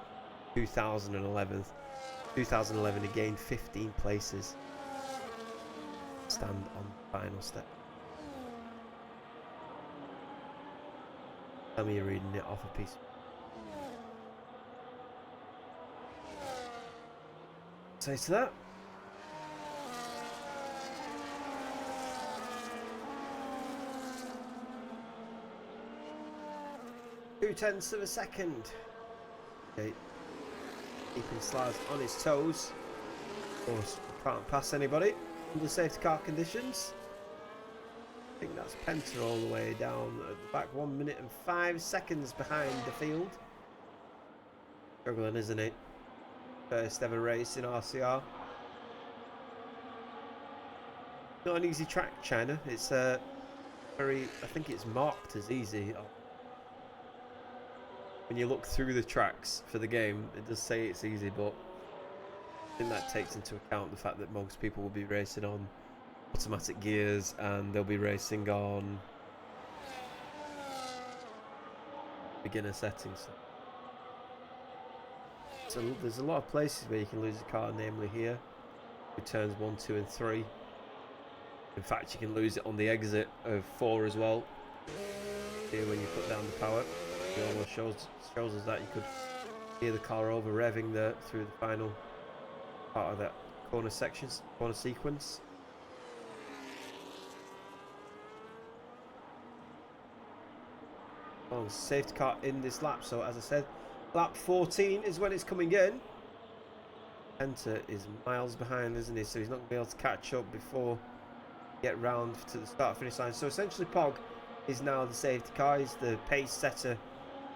2011. 2011 he gained 15 places. Stand on the final step. Tell me you're reading it off a piece. Say to that. Two-tenths of a second. Okay. Keeping Slaz on his toes. Of course, can't pass anybody under safety car conditions. I think that's Penta all the way down at the back, 1 minute and 5 seconds behind the field. Struggling, isn't it? First ever race in RCR. Not an easy track, China. It's very, I think it's marked as easy. when you look through the tracks for the game, it does say it's easy, but I think that takes into account the fact that most people will be racing on automatic gears and they'll be racing on beginner settings. So there's a lot of places where you can lose a car, namely here, with turns 1, 2 and 3. In fact, you can lose it on the exit of 4 as well. Here when you put down the power, it almost shows us that you could hear the car over revving through the final part of that corner sequence. Oh, safety car in this lap. So as I said, lap 14 is when it's coming in. Penta is miles behind, isn't he? So he's not going to be able to catch up before get round to the start finish line. So essentially Pog is now the safety car. He's the pace setter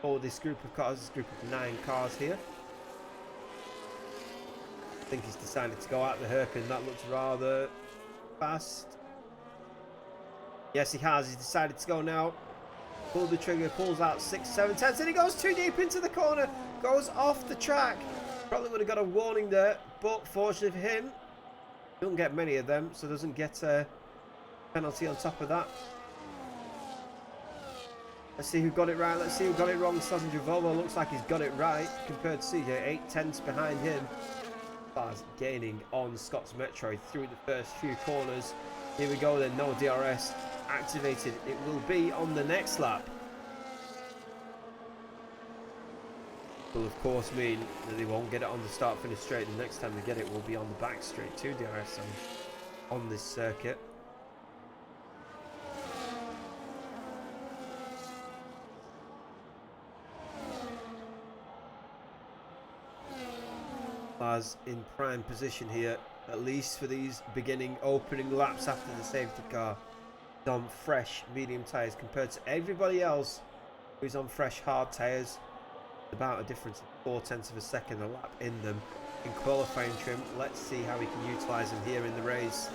for this group of cars, this group of 9 cars here. I think he's decided to go out the hairpin. That looks rather fast. Yes, he has. He's decided to go now. Pull the trigger, pulls out 6, 7 tenths, and he goes too deep into the corner. Goes off the track. Probably would have got a warning there, but fortunately for him, he doesn't get many of them, so doesn't get a penalty on top of that. Let's see who got it right. Let's see who got it wrong. Sausage Volvo looks like he's got it right compared to CJ. 8 tenths behind him. Baz gaining on Scott's Metroid through the first few corners. Here we go then. No DRS activated. It will be on the next lap. Will of course mean that they won't get it on the start finish straight. The next time they get it will be on the back straight. 2 DRS on this circuit. Baz in prime position here, at least for these opening laps after the safety car. He's on fresh medium tyres compared to everybody else who's on fresh hard tyres. About a difference of 4 tenths of a second a lap in them in qualifying trim. Let's see how we can utilise them here in the race.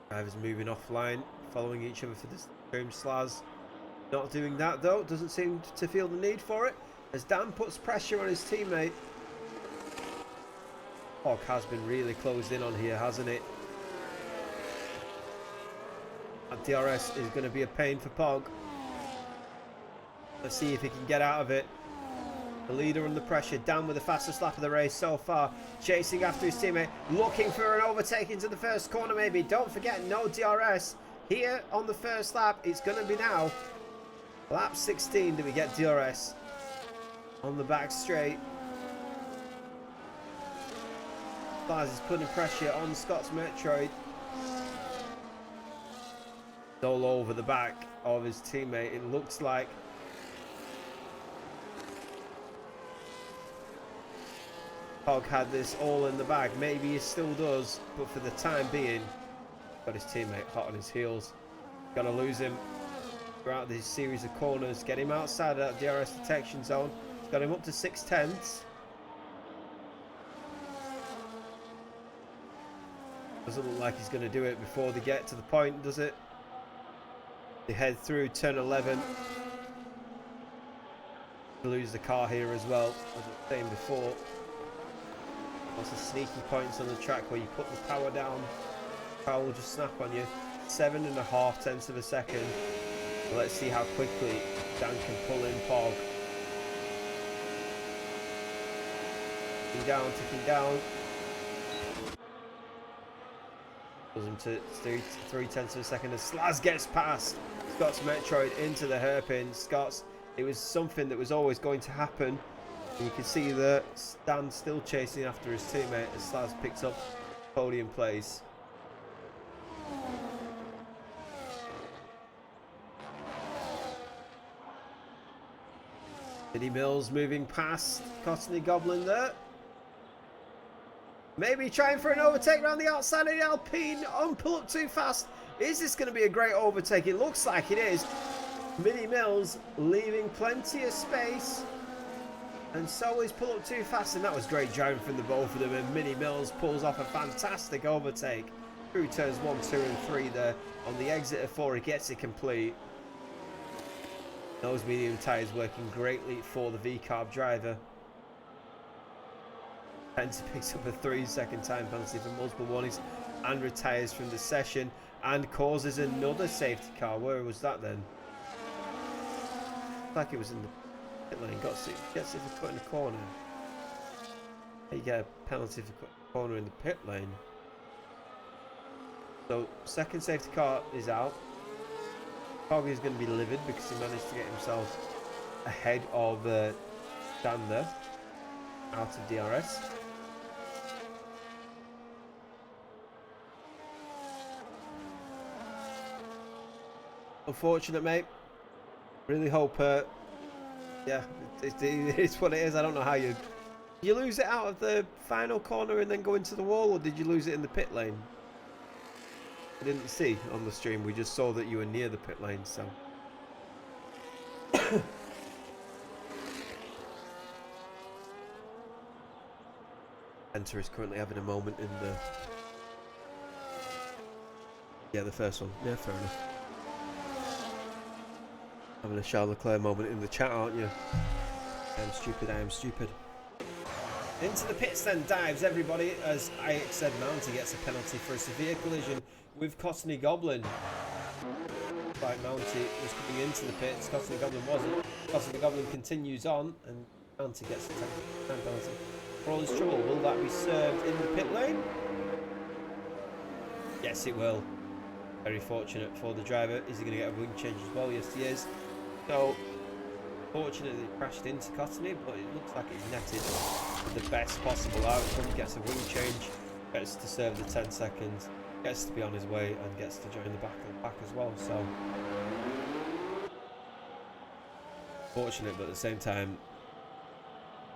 Drivers moving offline, following each other for this trim. Slaz not doing that though, doesn't seem to feel the need for it as Dan puts pressure on his teammate. Pog has been really closed in on here, hasn't it? That DRS is going to be a pain for Pog. Let's see if he can get out of it. The leader under pressure, Dan with the fastest lap of the race so far, chasing after his teammate, looking for an overtake into the first corner maybe. Don't forget, no DRS here on the first lap. It's going to be now lap 16 do we get DRS on the back straight. Baz is putting pressure on Scott's Metroid. All over the back of his teammate, it looks like. Pog had this all in the bag. Maybe he still does, but for the time being, got his teammate hot on his heels. Gonna lose him throughout this series of corners. Get him outside of that DRS detection zone. Got him up to 6 tenths. Doesn't look like he's going to do it before they get to the point, does it? They head through turn 11. They lose the car here as well, as I was saying before. Lots of sneaky points on the track where you put the power down. The power will just snap on you. 7.5 tenths of a second. So let's see how quickly Dan can pull in Pog. Ticking down. Pulls him to 3 tenths of a second as Slaz gets past Scott's Metroid into the hairpin. Scott's, it was something that was always going to happen. And you can see that Dan still chasing after his teammate as Slaz picks up podium place. Diddy Mills moving past Cottony Goblin there. Maybe trying for an overtake around the outside of the Alpine. On pull up too fast. Is this going to be a great overtake? It looks like it is. Mini Mills leaving plenty of space And so he's pulled up too fast, and that was great driving from the both of them. And Mini Mills pulls off a fantastic overtake through turns 1, 2, and 3 there. On the exit of 4, he gets it complete. Those medium tyres working greatly for the V-Carb driver. Pence picks up a 3-second time penalty for multiple warnings and retires from the session and causes another safety car. Where was that then? Like it was in the pit lane. Gets it for cutting a corner. You get a penalty for cutting a corner in the pit lane. So second safety car is out. Poggi is going to be livid because he managed to get himself ahead of Dander out of DRS. Unfortunate, mate. Really hope. Yeah, it's what it is. I don't know how you lose it out of the final corner and then go into the wall, or did you lose it in the pit lane? I didn't see on the stream. We just saw that you were near the pit lane, so. Enter is currently having a moment in the. Yeah, the first one. Yeah, fair enough. Having a Charles Leclerc moment in the chat, aren't you? I am stupid, I am stupid. Into the pits then dives everybody as Ix said Mounty gets a penalty for a severe collision with Cottony Goblin. Right, Mounty was coming into the pits, Cottony Goblin wasn't. Cottony Goblin continues on and Mounty gets a 10 penalty. For all his trouble, will that be served in the pit lane? Yes, it will. Very fortunate for the driver. Is he going to get a wing change as well? Yes, he is. So, fortunately, it crashed into Cottony, but it looks like it's netted with the best possible outcome. Gets a wing change, gets to serve the 10 seconds, gets to be on his way, and gets to join the back of the pack as well. So, fortunate, but at the same time,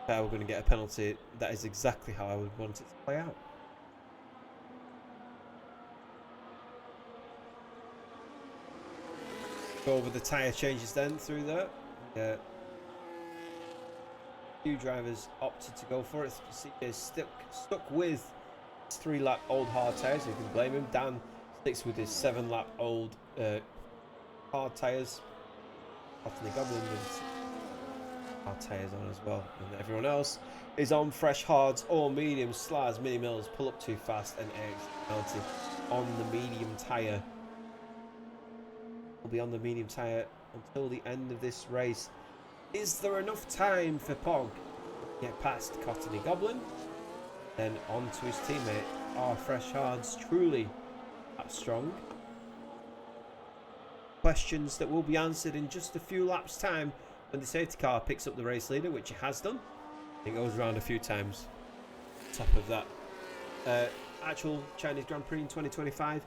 if I were going to get a penalty, that is exactly how I would want it to play out. Go over the tyre changes then through there. Few drivers opted to go for it. CJ stuck with his 3-lap old hard tyres. You can blame him. Dan sticks with his 7-lap old hard tyres. Cottony Goblin with hard tyres on as well. And everyone else is on fresh hards or medium. Slaz, Mini Mills pull up too fast and Mounty on the medium tyre. Will be on the medium tyre until the end of this race. Is there enough time for Pog to get past Cottony Goblin? Then on to his teammate. Are fresh hards truly that strong? Questions that will be answered in just a few laps time when the safety car picks up the race leader, which it has done. It goes around a few times. Top of that actual Chinese Grand Prix in 2025.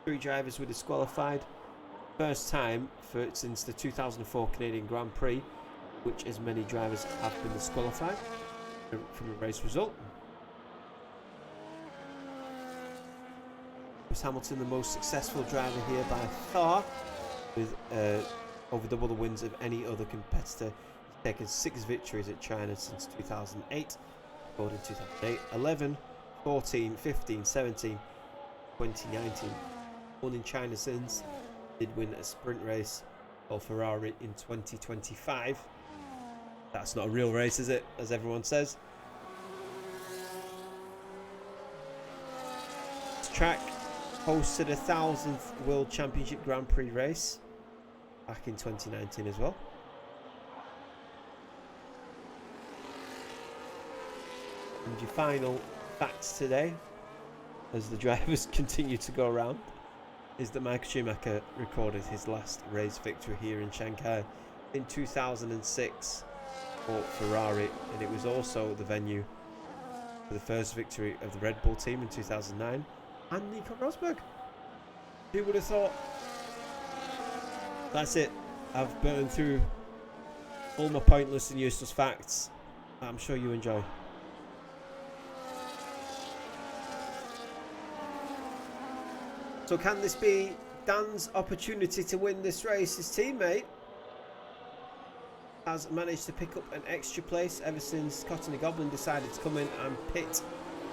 3 drivers were disqualified. First time since the 2004 Canadian Grand Prix, which as many drivers have been disqualified from the race result. Lewis Hamilton, the most successful driver here by far, with over double the wins of any other competitor. He's taken 6 victories at China since 2008, scored in 2008, 11, 14, 15, 17, 2019. Won in China since. Did win a sprint race for Ferrari in 2025. That's not a real race, is it? As everyone says. This track hosted a 1000th World Championship Grand Prix race back in 2019 as well. And your final facts today, as the drivers continue to go around, is that Michael Schumacher recorded his last race victory here in Shanghai in 2006 for Ferrari, and it was also the venue for the first victory of the Red Bull team in 2009 and Nico Rosberg. Who would have thought? That's it. I've burned through all my pointless and useless facts. I'm sure you enjoy. So can this be Dan's opportunity to win this race? His teammate has managed to pick up an extra place ever since Cotton the Goblin decided to come in and pit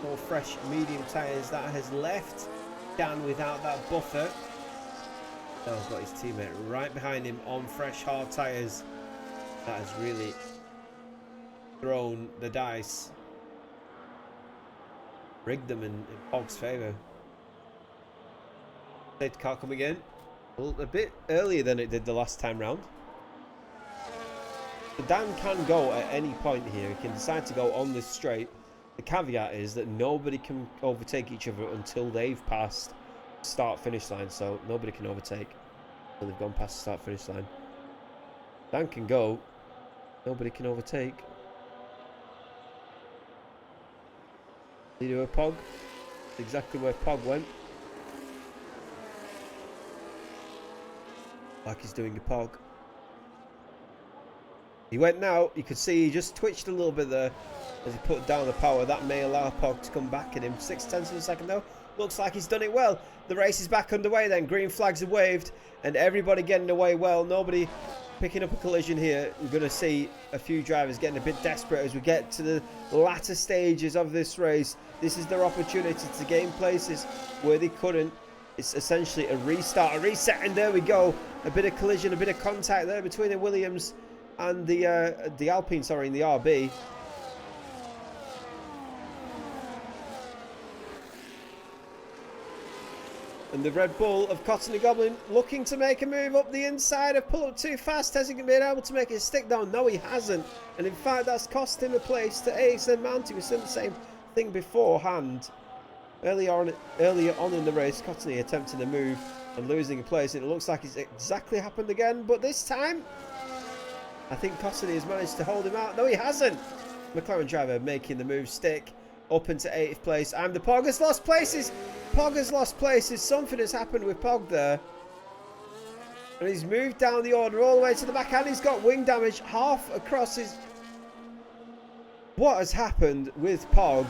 for fresh medium tyres. That has left Dan without that buffer. Now he's got his teammate right behind him on fresh hard tyres. That has really thrown the dice, rigged them in Pog's favour. Safety car coming in a bit earlier than it did the last time round. So Dan can go at any point here. He can decide to go on this straight. The caveat is that nobody can overtake each other until they've passed the start-finish line. So nobody can overtake until they've gone past the start-finish line. Dan can go. Nobody can overtake. Leader of Pog. Exactly where Pog went. Like he's doing a Pog. He went now. You could see he just twitched a little bit there as he put down the power. That may allow Pog to come back at him. 6/10 of a second though. Looks like he's done it well. The race is back underway then. Green flags are waved and everybody getting away well. Nobody picking up a collision here. We're going to see a few drivers getting a bit desperate as we get to the latter stages of this race. This is their opportunity to gain places where they couldn't. It's essentially a restart, a reset, and there we go. A bit of collision, a bit of contact there between the Williams and the Alpine, sorry, in the RB. And the Red Bull of Cotton the Goblin looking to make a move up the inside. Have pulled up too fast. Hasn't been able to make it stick down. No, he hasn't. And in fact, that's cost him a place to ASN Mounty. We've seen the same thing beforehand. Earlier on in the race, Cotton attempting a move and losing a place. And it looks like it's exactly happened again. But this time, I think Cotton has managed to hold him out. No, he hasn't. McLaren driver making the move stick up into 8th place. And the Pog has lost places. Pog has lost places. Something has happened with Pog there. And he's moved down the order all the way to the back. And he's got wing damage half across his... What has happened with Pog?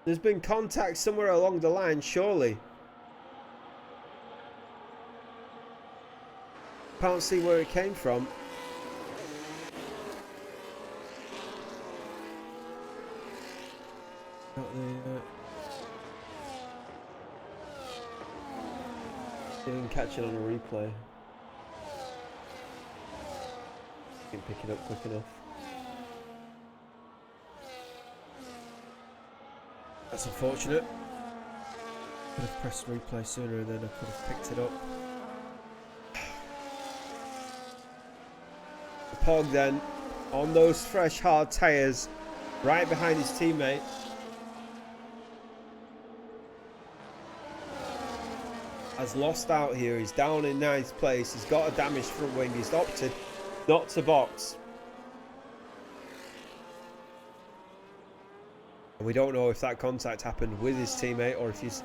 There's been contact somewhere along the line, surely. Can't see where it came from. Didn't catch it on a replay. Didn't pick it up quick enough. That's unfortunate. Could have pressed replay sooner and then I could have picked it up. The Pog then on those fresh hard tyres, right behind his teammate. Has lost out here. He's down in 9th place. He's got a damaged front wing. He's opted not to box. And we don't know if that contact happened with his teammate or if he's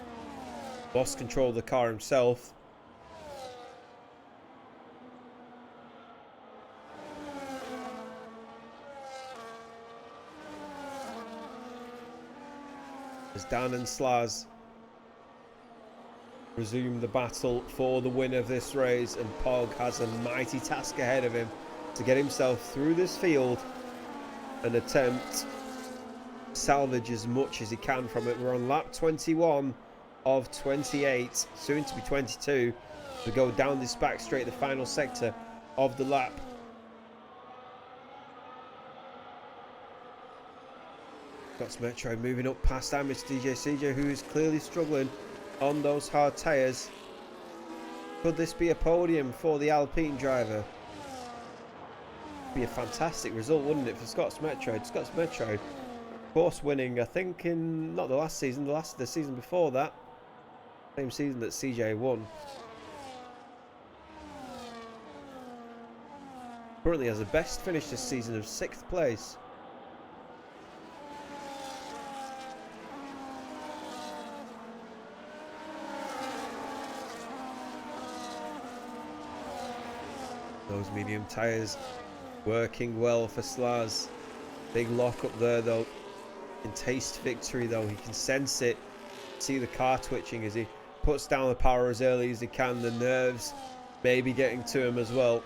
lost control of the car himself. As Dan and Slaz resume the battle for the win of this race, and Pog has a mighty task ahead of him to get himself through this field and attempt salvage as much as he can from it. We're on lap 21 of 28, soon to be 22. We go down this back straight, the final sector of the lap. Got Metro moving up past Amish CJ, who is clearly struggling on those hard tyres. Could this be a podium for the Alpine driver? Be a fantastic result, wouldn't it, for Scott's Metro? Scott's Metro, of course, winning, I think, in not the last season, the season before that, same season that CJ won. Currently has the best finish this season of 6th place. Those medium tyres working well for Slaz. Big lock up there though. Can taste victory though. He can sense it. See the car twitching as he puts down the power as early as he can. The nerves maybe getting to him as well.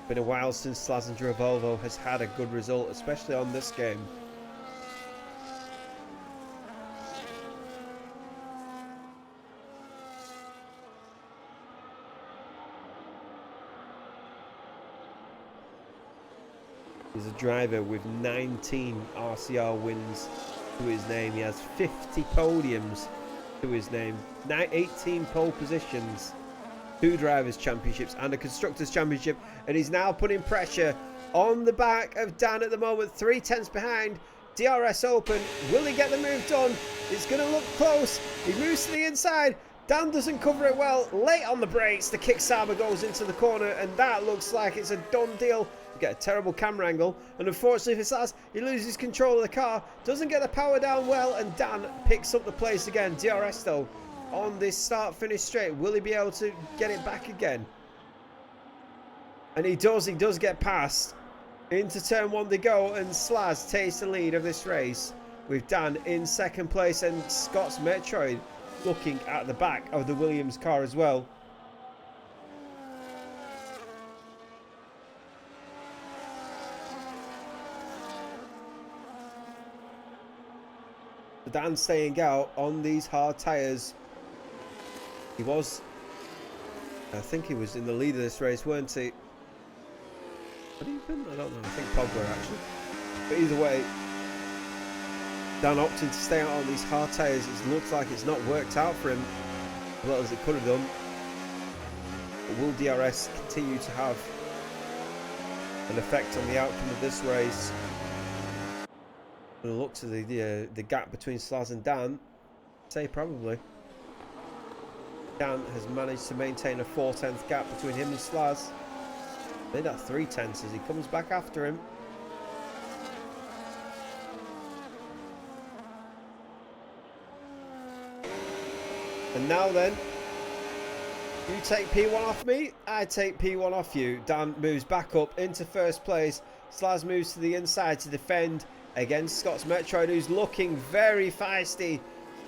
Been a while since Slazenger Volvo has had a good result, especially on this game. He's a driver with 19 RCR wins to his name. He has 50 podiums to his name, 18 pole positions, 2 drivers' championships and a constructors' championship, and he's now putting pressure on the back of Dan at the moment. 3 tenths behind. DRS open. Will he get the move done? It's going to look close. He moves to the inside. Dan doesn't cover it well. Late on the brakes. The kick-saber goes into the corner, and that looks like it's a done deal. You get a terrible camera angle, and unfortunately for Slas, he loses control of the car. Doesn't get the power down well, and Dan picks up the place again. DRS though on this start-finish straight. Will he be able to get it back again? And he does get past. Into turn 1 they go, and Slaz takes the lead of this race with Dan in second place, and Scott's Metroid looking at the back of the Williams car as well. Dan staying out on these hard tyres. He was, I think he was in the lead of this race, weren't he? Had he been? I don't know. I think Pogba actually. But either way, Dan opting to stay out on these hard tyres. It looks like it's not worked out for him as well as it could have done. But will DRS continue to have an effect on the outcome of this race? And the looks of the gap between Slaz and Dan, I'd say probably. Dan has managed to maintain a 4/10 gap between him and Slaz. Made that 3/10 as he comes back after him. And now then, you take P1 off me, I take P1 off you. Dan moves back up into first place. Slaz moves to the inside to defend against Scott's Metroid, who's looking very feisty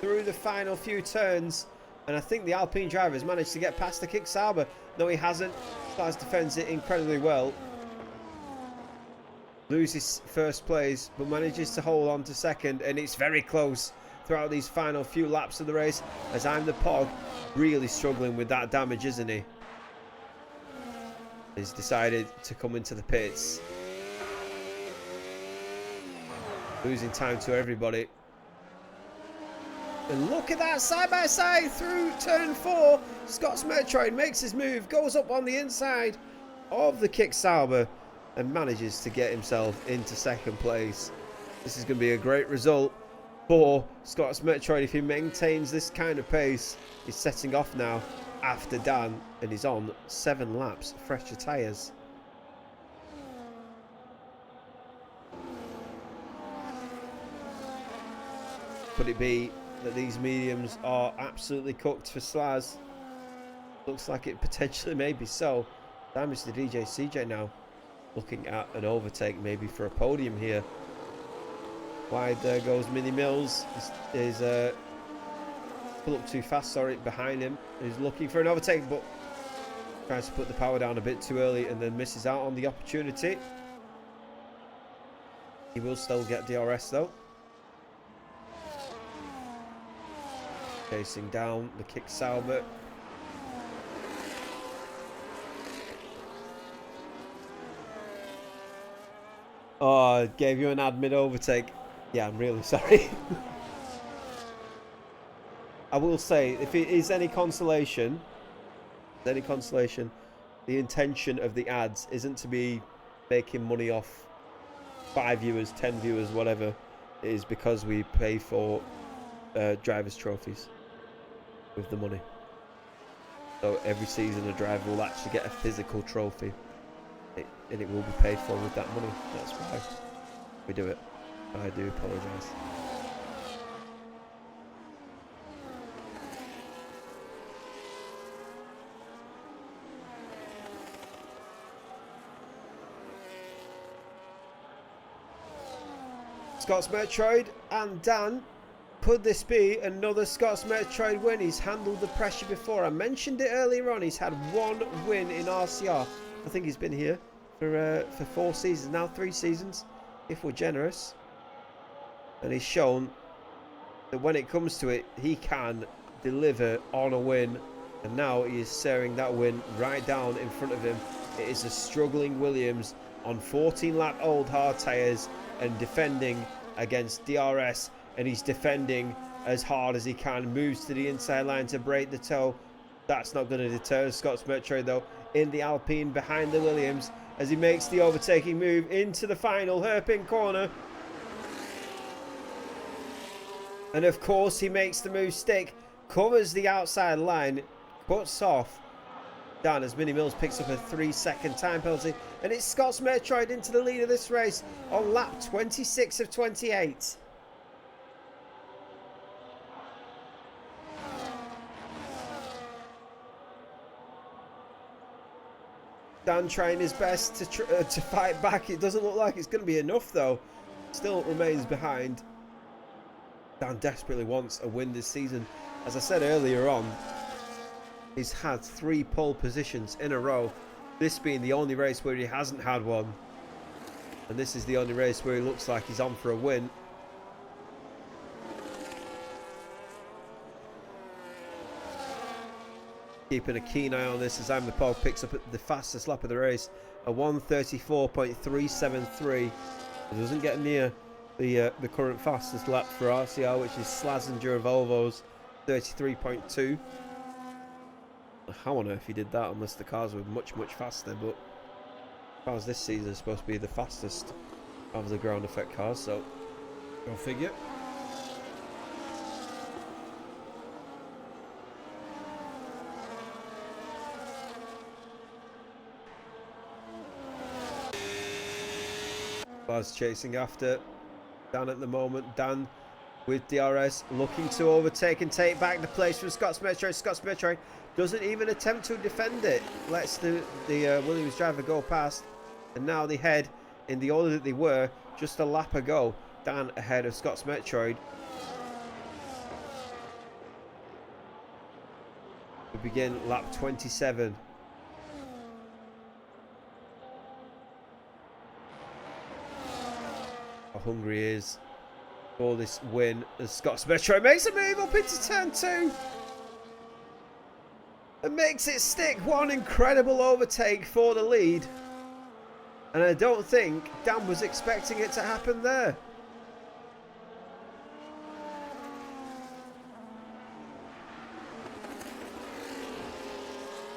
through the final few turns. And I think the Alpine driver has managed to get past the kick-saber. No, he hasn't. Slaz defends it incredibly well. Loses first place, but manages to hold on to second. And it's very close throughout these final few laps of the race, as I'm the Pog really struggling with that damage, isn't he? He's decided to come into the pits. Losing time to everybody. And look at that, side by side through turn 4. Scott's Metroid makes his move, goes up on the inside of the kick-saber and manages to get himself into second place. This is going to be a great result for Scott's Metroid if he maintains this kind of pace. He's setting off now after Dan, and he's on 7 laps, fresher tyres. Could it be that these mediums are absolutely cooked for Slaz? Looks like it potentially may be so. Damage to DJ CJ now. Looking at an overtake maybe for a podium here. Wide there goes Mini Mills. Is pull up too fast, sorry, behind him. He's looking for an overtake, but tries to put the power down a bit too early and then misses out on the opportunity. He will still get DRS though. Chasing down the kick-saber. Oh, gave you an admin overtake. Yeah, I'm really sorry. I will say, if it is any consolation, the intention of the ads isn't to be making money off 5 viewers, 10 viewers, whatever. It is because we pay for drivers' trophies with the money. So every season a driver will actually get a physical trophy. And it will be paid for with that money. That's why we do it. I do apologise. Scott's Metroid and Dan Could this be another Scots Metroid win? He's handled the pressure before. I mentioned it earlier on. He's had one win in RCR. I think he's been here for 4 seasons now, 3 seasons, if we're generous. And he's shown that when it comes to it, he can deliver on a win. And now he is staring that win right down in front of him. It is a struggling Williams on 14-lap-old hard tyres and defending against DRS. And he's defending as hard as he can. Moves to the inside line to break the toe. That's not going to deter Scots Metroid though. In the Alpine behind the Williams as he makes the overtaking move into the final hairpin corner. And of course he makes the move stick. Covers the outside line. Cuts off Dan as Mini Mills picks up a 3-second time penalty. And it's Scots Metroid into the lead of this race on lap 26 of 28. Dan trying his best to fight back. It doesn't look like it's going to be enough though. Still remains behind. Dan desperately wants a win this season. As I said earlier on, he's had 3 pole positions in a row. This being the only race where he hasn't had one. And this is the only race where he looks like he's on for a win. Keeping a keen eye on this as Paul picks up the fastest lap of the race, a 1:34.373. It doesn't get near the current fastest lap for RCR, which is Slazenger Volvo's 33.2. How on earth he did that unless the cars were much faster, but cars this season are supposed to be the fastest of the ground effect cars, so go figure. Baz chasing after Dan at the moment. Dan with DRS looking to overtake and take back the place from Scots Metroid. Scots Metroid doesn't even attempt to defend it. Lets the Williams driver go past. And now they head in the order that they were just a lap ago. Dan ahead of Scots Metroid. We begin lap 27. How hungry he is for this win as Scots Metroid makes a move up into turn 2 and makes it stick. One incredible overtake for the lead, and I don't think Dan was expecting it to happen there.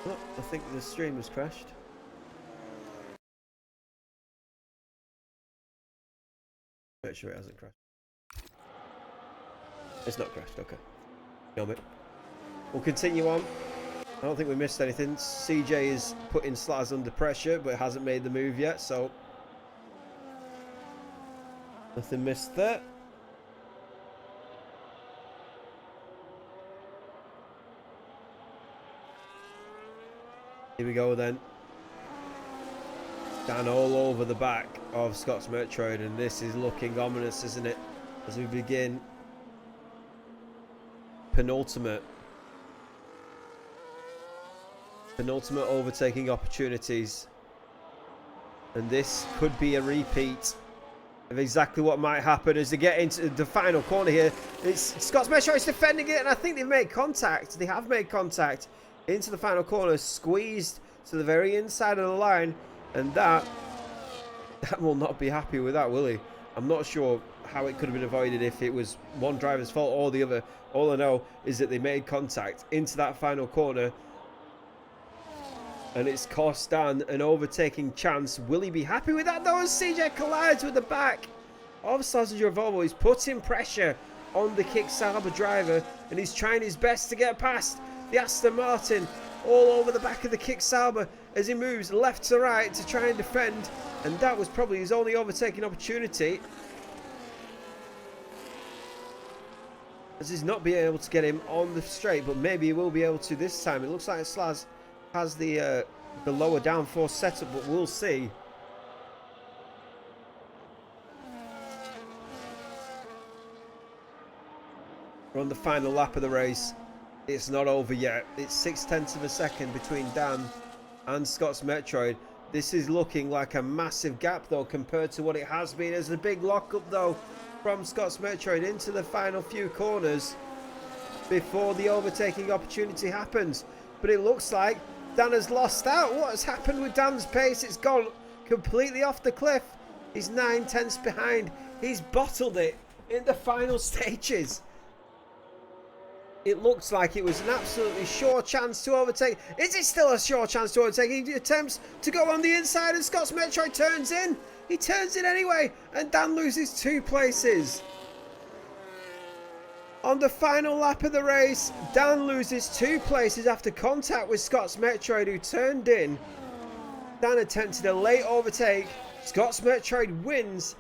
Oh, I think the stream has crashed. Make sure it hasn't crashed. It's not crashed, okay. No, mate. We'll continue on. I don't think we missed anything. CJ is putting Slaz under pressure, but hasn't made the move yet, so nothing missed there. Here we go then. Dan all over the back of Scots Metroid, and this is looking ominous, isn't it? As we begin penultimate overtaking opportunities, and this could be a repeat of exactly what might happen as they get into the final corner here. It's Scots Metroid defending it, and I think they've made contact. They have made contact into the final corner, squeezed to the very inside of the line. And that will not be happy with that, will he? I'm not sure how it could have been avoided if it was one driver's fault or the other. All I know is that they made contact into that final corner. And it's cost Dan an overtaking chance. Will he be happy with that though as CJ collides with the back of Slazenger Volvo? He's putting pressure on the Kick Sauber driver and he's trying his best to get past the Aston Martin. All over the back of the Kick Sauber as he moves left to right to try and defend, and that was probably his only overtaking opportunity, as he's not being able to get him on the straight, but maybe he will be able to this time. It looks like Slaz has the lower downforce setup, but we'll see. We're on the final lap of the race. It's not over yet. It's 0.6 of a second between Dan and Scott's Metroid. This is looking like a massive gap though compared to what it has been. There's a big lockup though from Scott's Metroid into the final few corners before the overtaking opportunity happens. But it looks like Dan has lost out. What has happened with Dan's pace? It's gone completely off the cliff. He's 9/10 behind. He's bottled it in the final stages. It looks like it was an absolutely sure chance to overtake. Is it still a sure chance to overtake? He attempts to go on the inside and Scott's Metroid turns in. He turns in anyway and Dan loses 2 places. On the final lap of the race, Dan loses 2 places after contact with Scott's Metroid who turned in. Dan attempted a late overtake. Scott's Metroid wins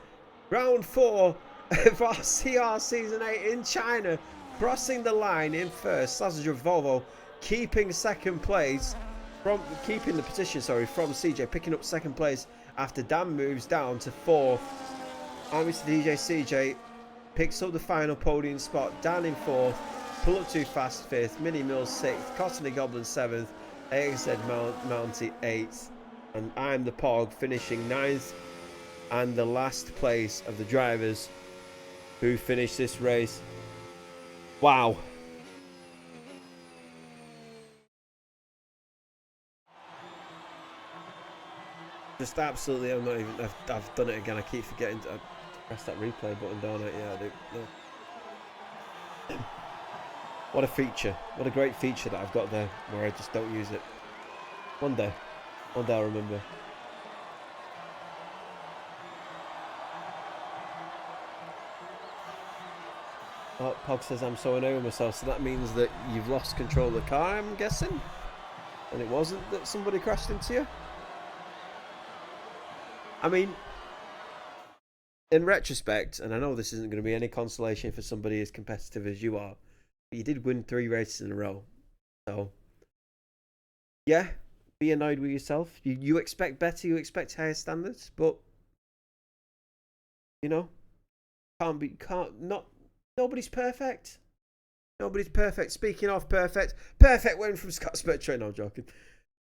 round 4 of RCR Season 8 in China, crossing the line in first. Slazenger of Volvo keeping second place from the position, from CJ, picking up second place after Dan moves down to 4th. And Mr. DJ CJ picks up the final podium spot. Dan in 4th, Pull Up Too Fast 5th, Mini Mills 6th, Cotton the Goblin 7th, AXZ Mounty 8th, and I'm the Pog finishing 9th, and the last place of the drivers who finished this race. Wow. Just absolutely, I've done it again. I keep forgetting to press that replay button, don't I? Yeah, I do. No. What a feature. What a great feature that I've got there where I just don't use it. One day I'll remember. Oh, Pog says I'm so annoyed with myself, so that means that you've lost control of the car, I'm guessing? And it wasn't that somebody crashed into you? I mean, in retrospect, and I know this isn't going to be any consolation for somebody as competitive as you are, but you did win 3 races in a row. So, yeah, be annoyed with yourself. You expect better, you expect higher standards, but, you know, nobody's perfect. Nobody's perfect. Speaking of perfect win from Scott's Metroid. No, I'm joking.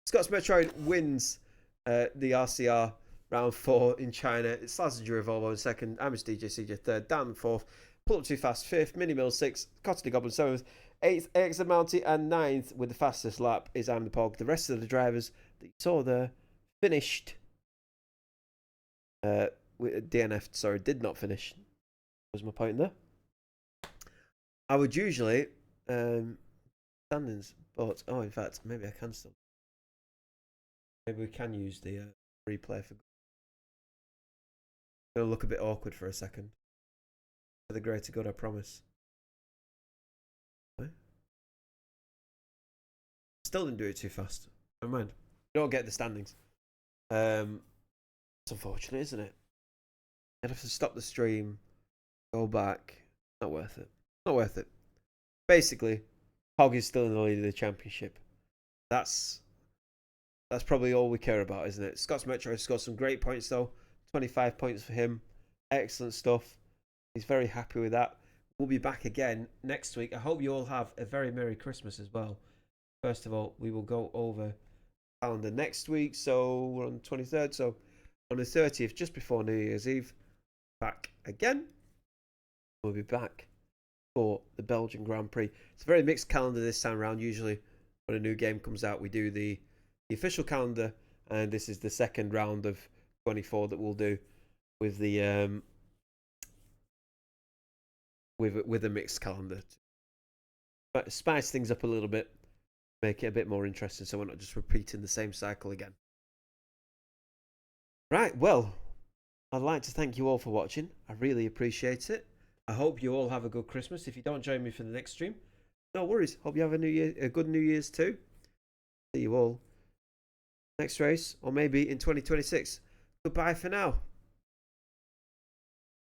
Scott's Metroid wins the RCR round 4 in China. It's Slazenger of Volvo in 2nd. Amish DJ CJ 3rd. Dan 4th. Pull Up Too Fast 5th. Mini Mill 6th. Cotton the Goblin 7th. 8th AXZ Mounty, and 9th with the fastest lap is I'm the Pog. The rest of the drivers that you saw there finished. Did not finish. Was my point there? I would usually standings, but in fact, maybe I can still. Maybe we can use the replay for. It'll look a bit awkward for a second. For the greater good, I promise. Okay. Still didn't do it too fast. Never mind. You don't get the standings. It's unfortunate, isn't it? I'd have to stop the stream, go back. Not worth it. Not worth it. Basically, Hog is still in the lead of the championship. That's probably all we care about, isn't it? Scott's Metro scored some great points though. 25 points for him. Excellent stuff. He's very happy with that. We'll be back again next week. I hope you all have a very Merry Christmas as well. First of all, we will go over calendar next week. So we're on the 23rd. So on the 30th, just before New Year's Eve, back again. We'll be back for the Belgian Grand Prix. It's a very mixed calendar this time around. Usually when a new game comes out, we do the official calendar, and this is the second round of 24 that we'll do with the with a mixed calendar. But spice things up a little bit, make it a bit more interesting, so we're not just repeating the same cycle again. Right, well, I'd like to thank you all for watching. I really appreciate it. I hope you all have a good Christmas. If you don't join me for the next stream, no worries. Hope you have a good New Year's too. See you all next race, or maybe in 2026. Goodbye for now.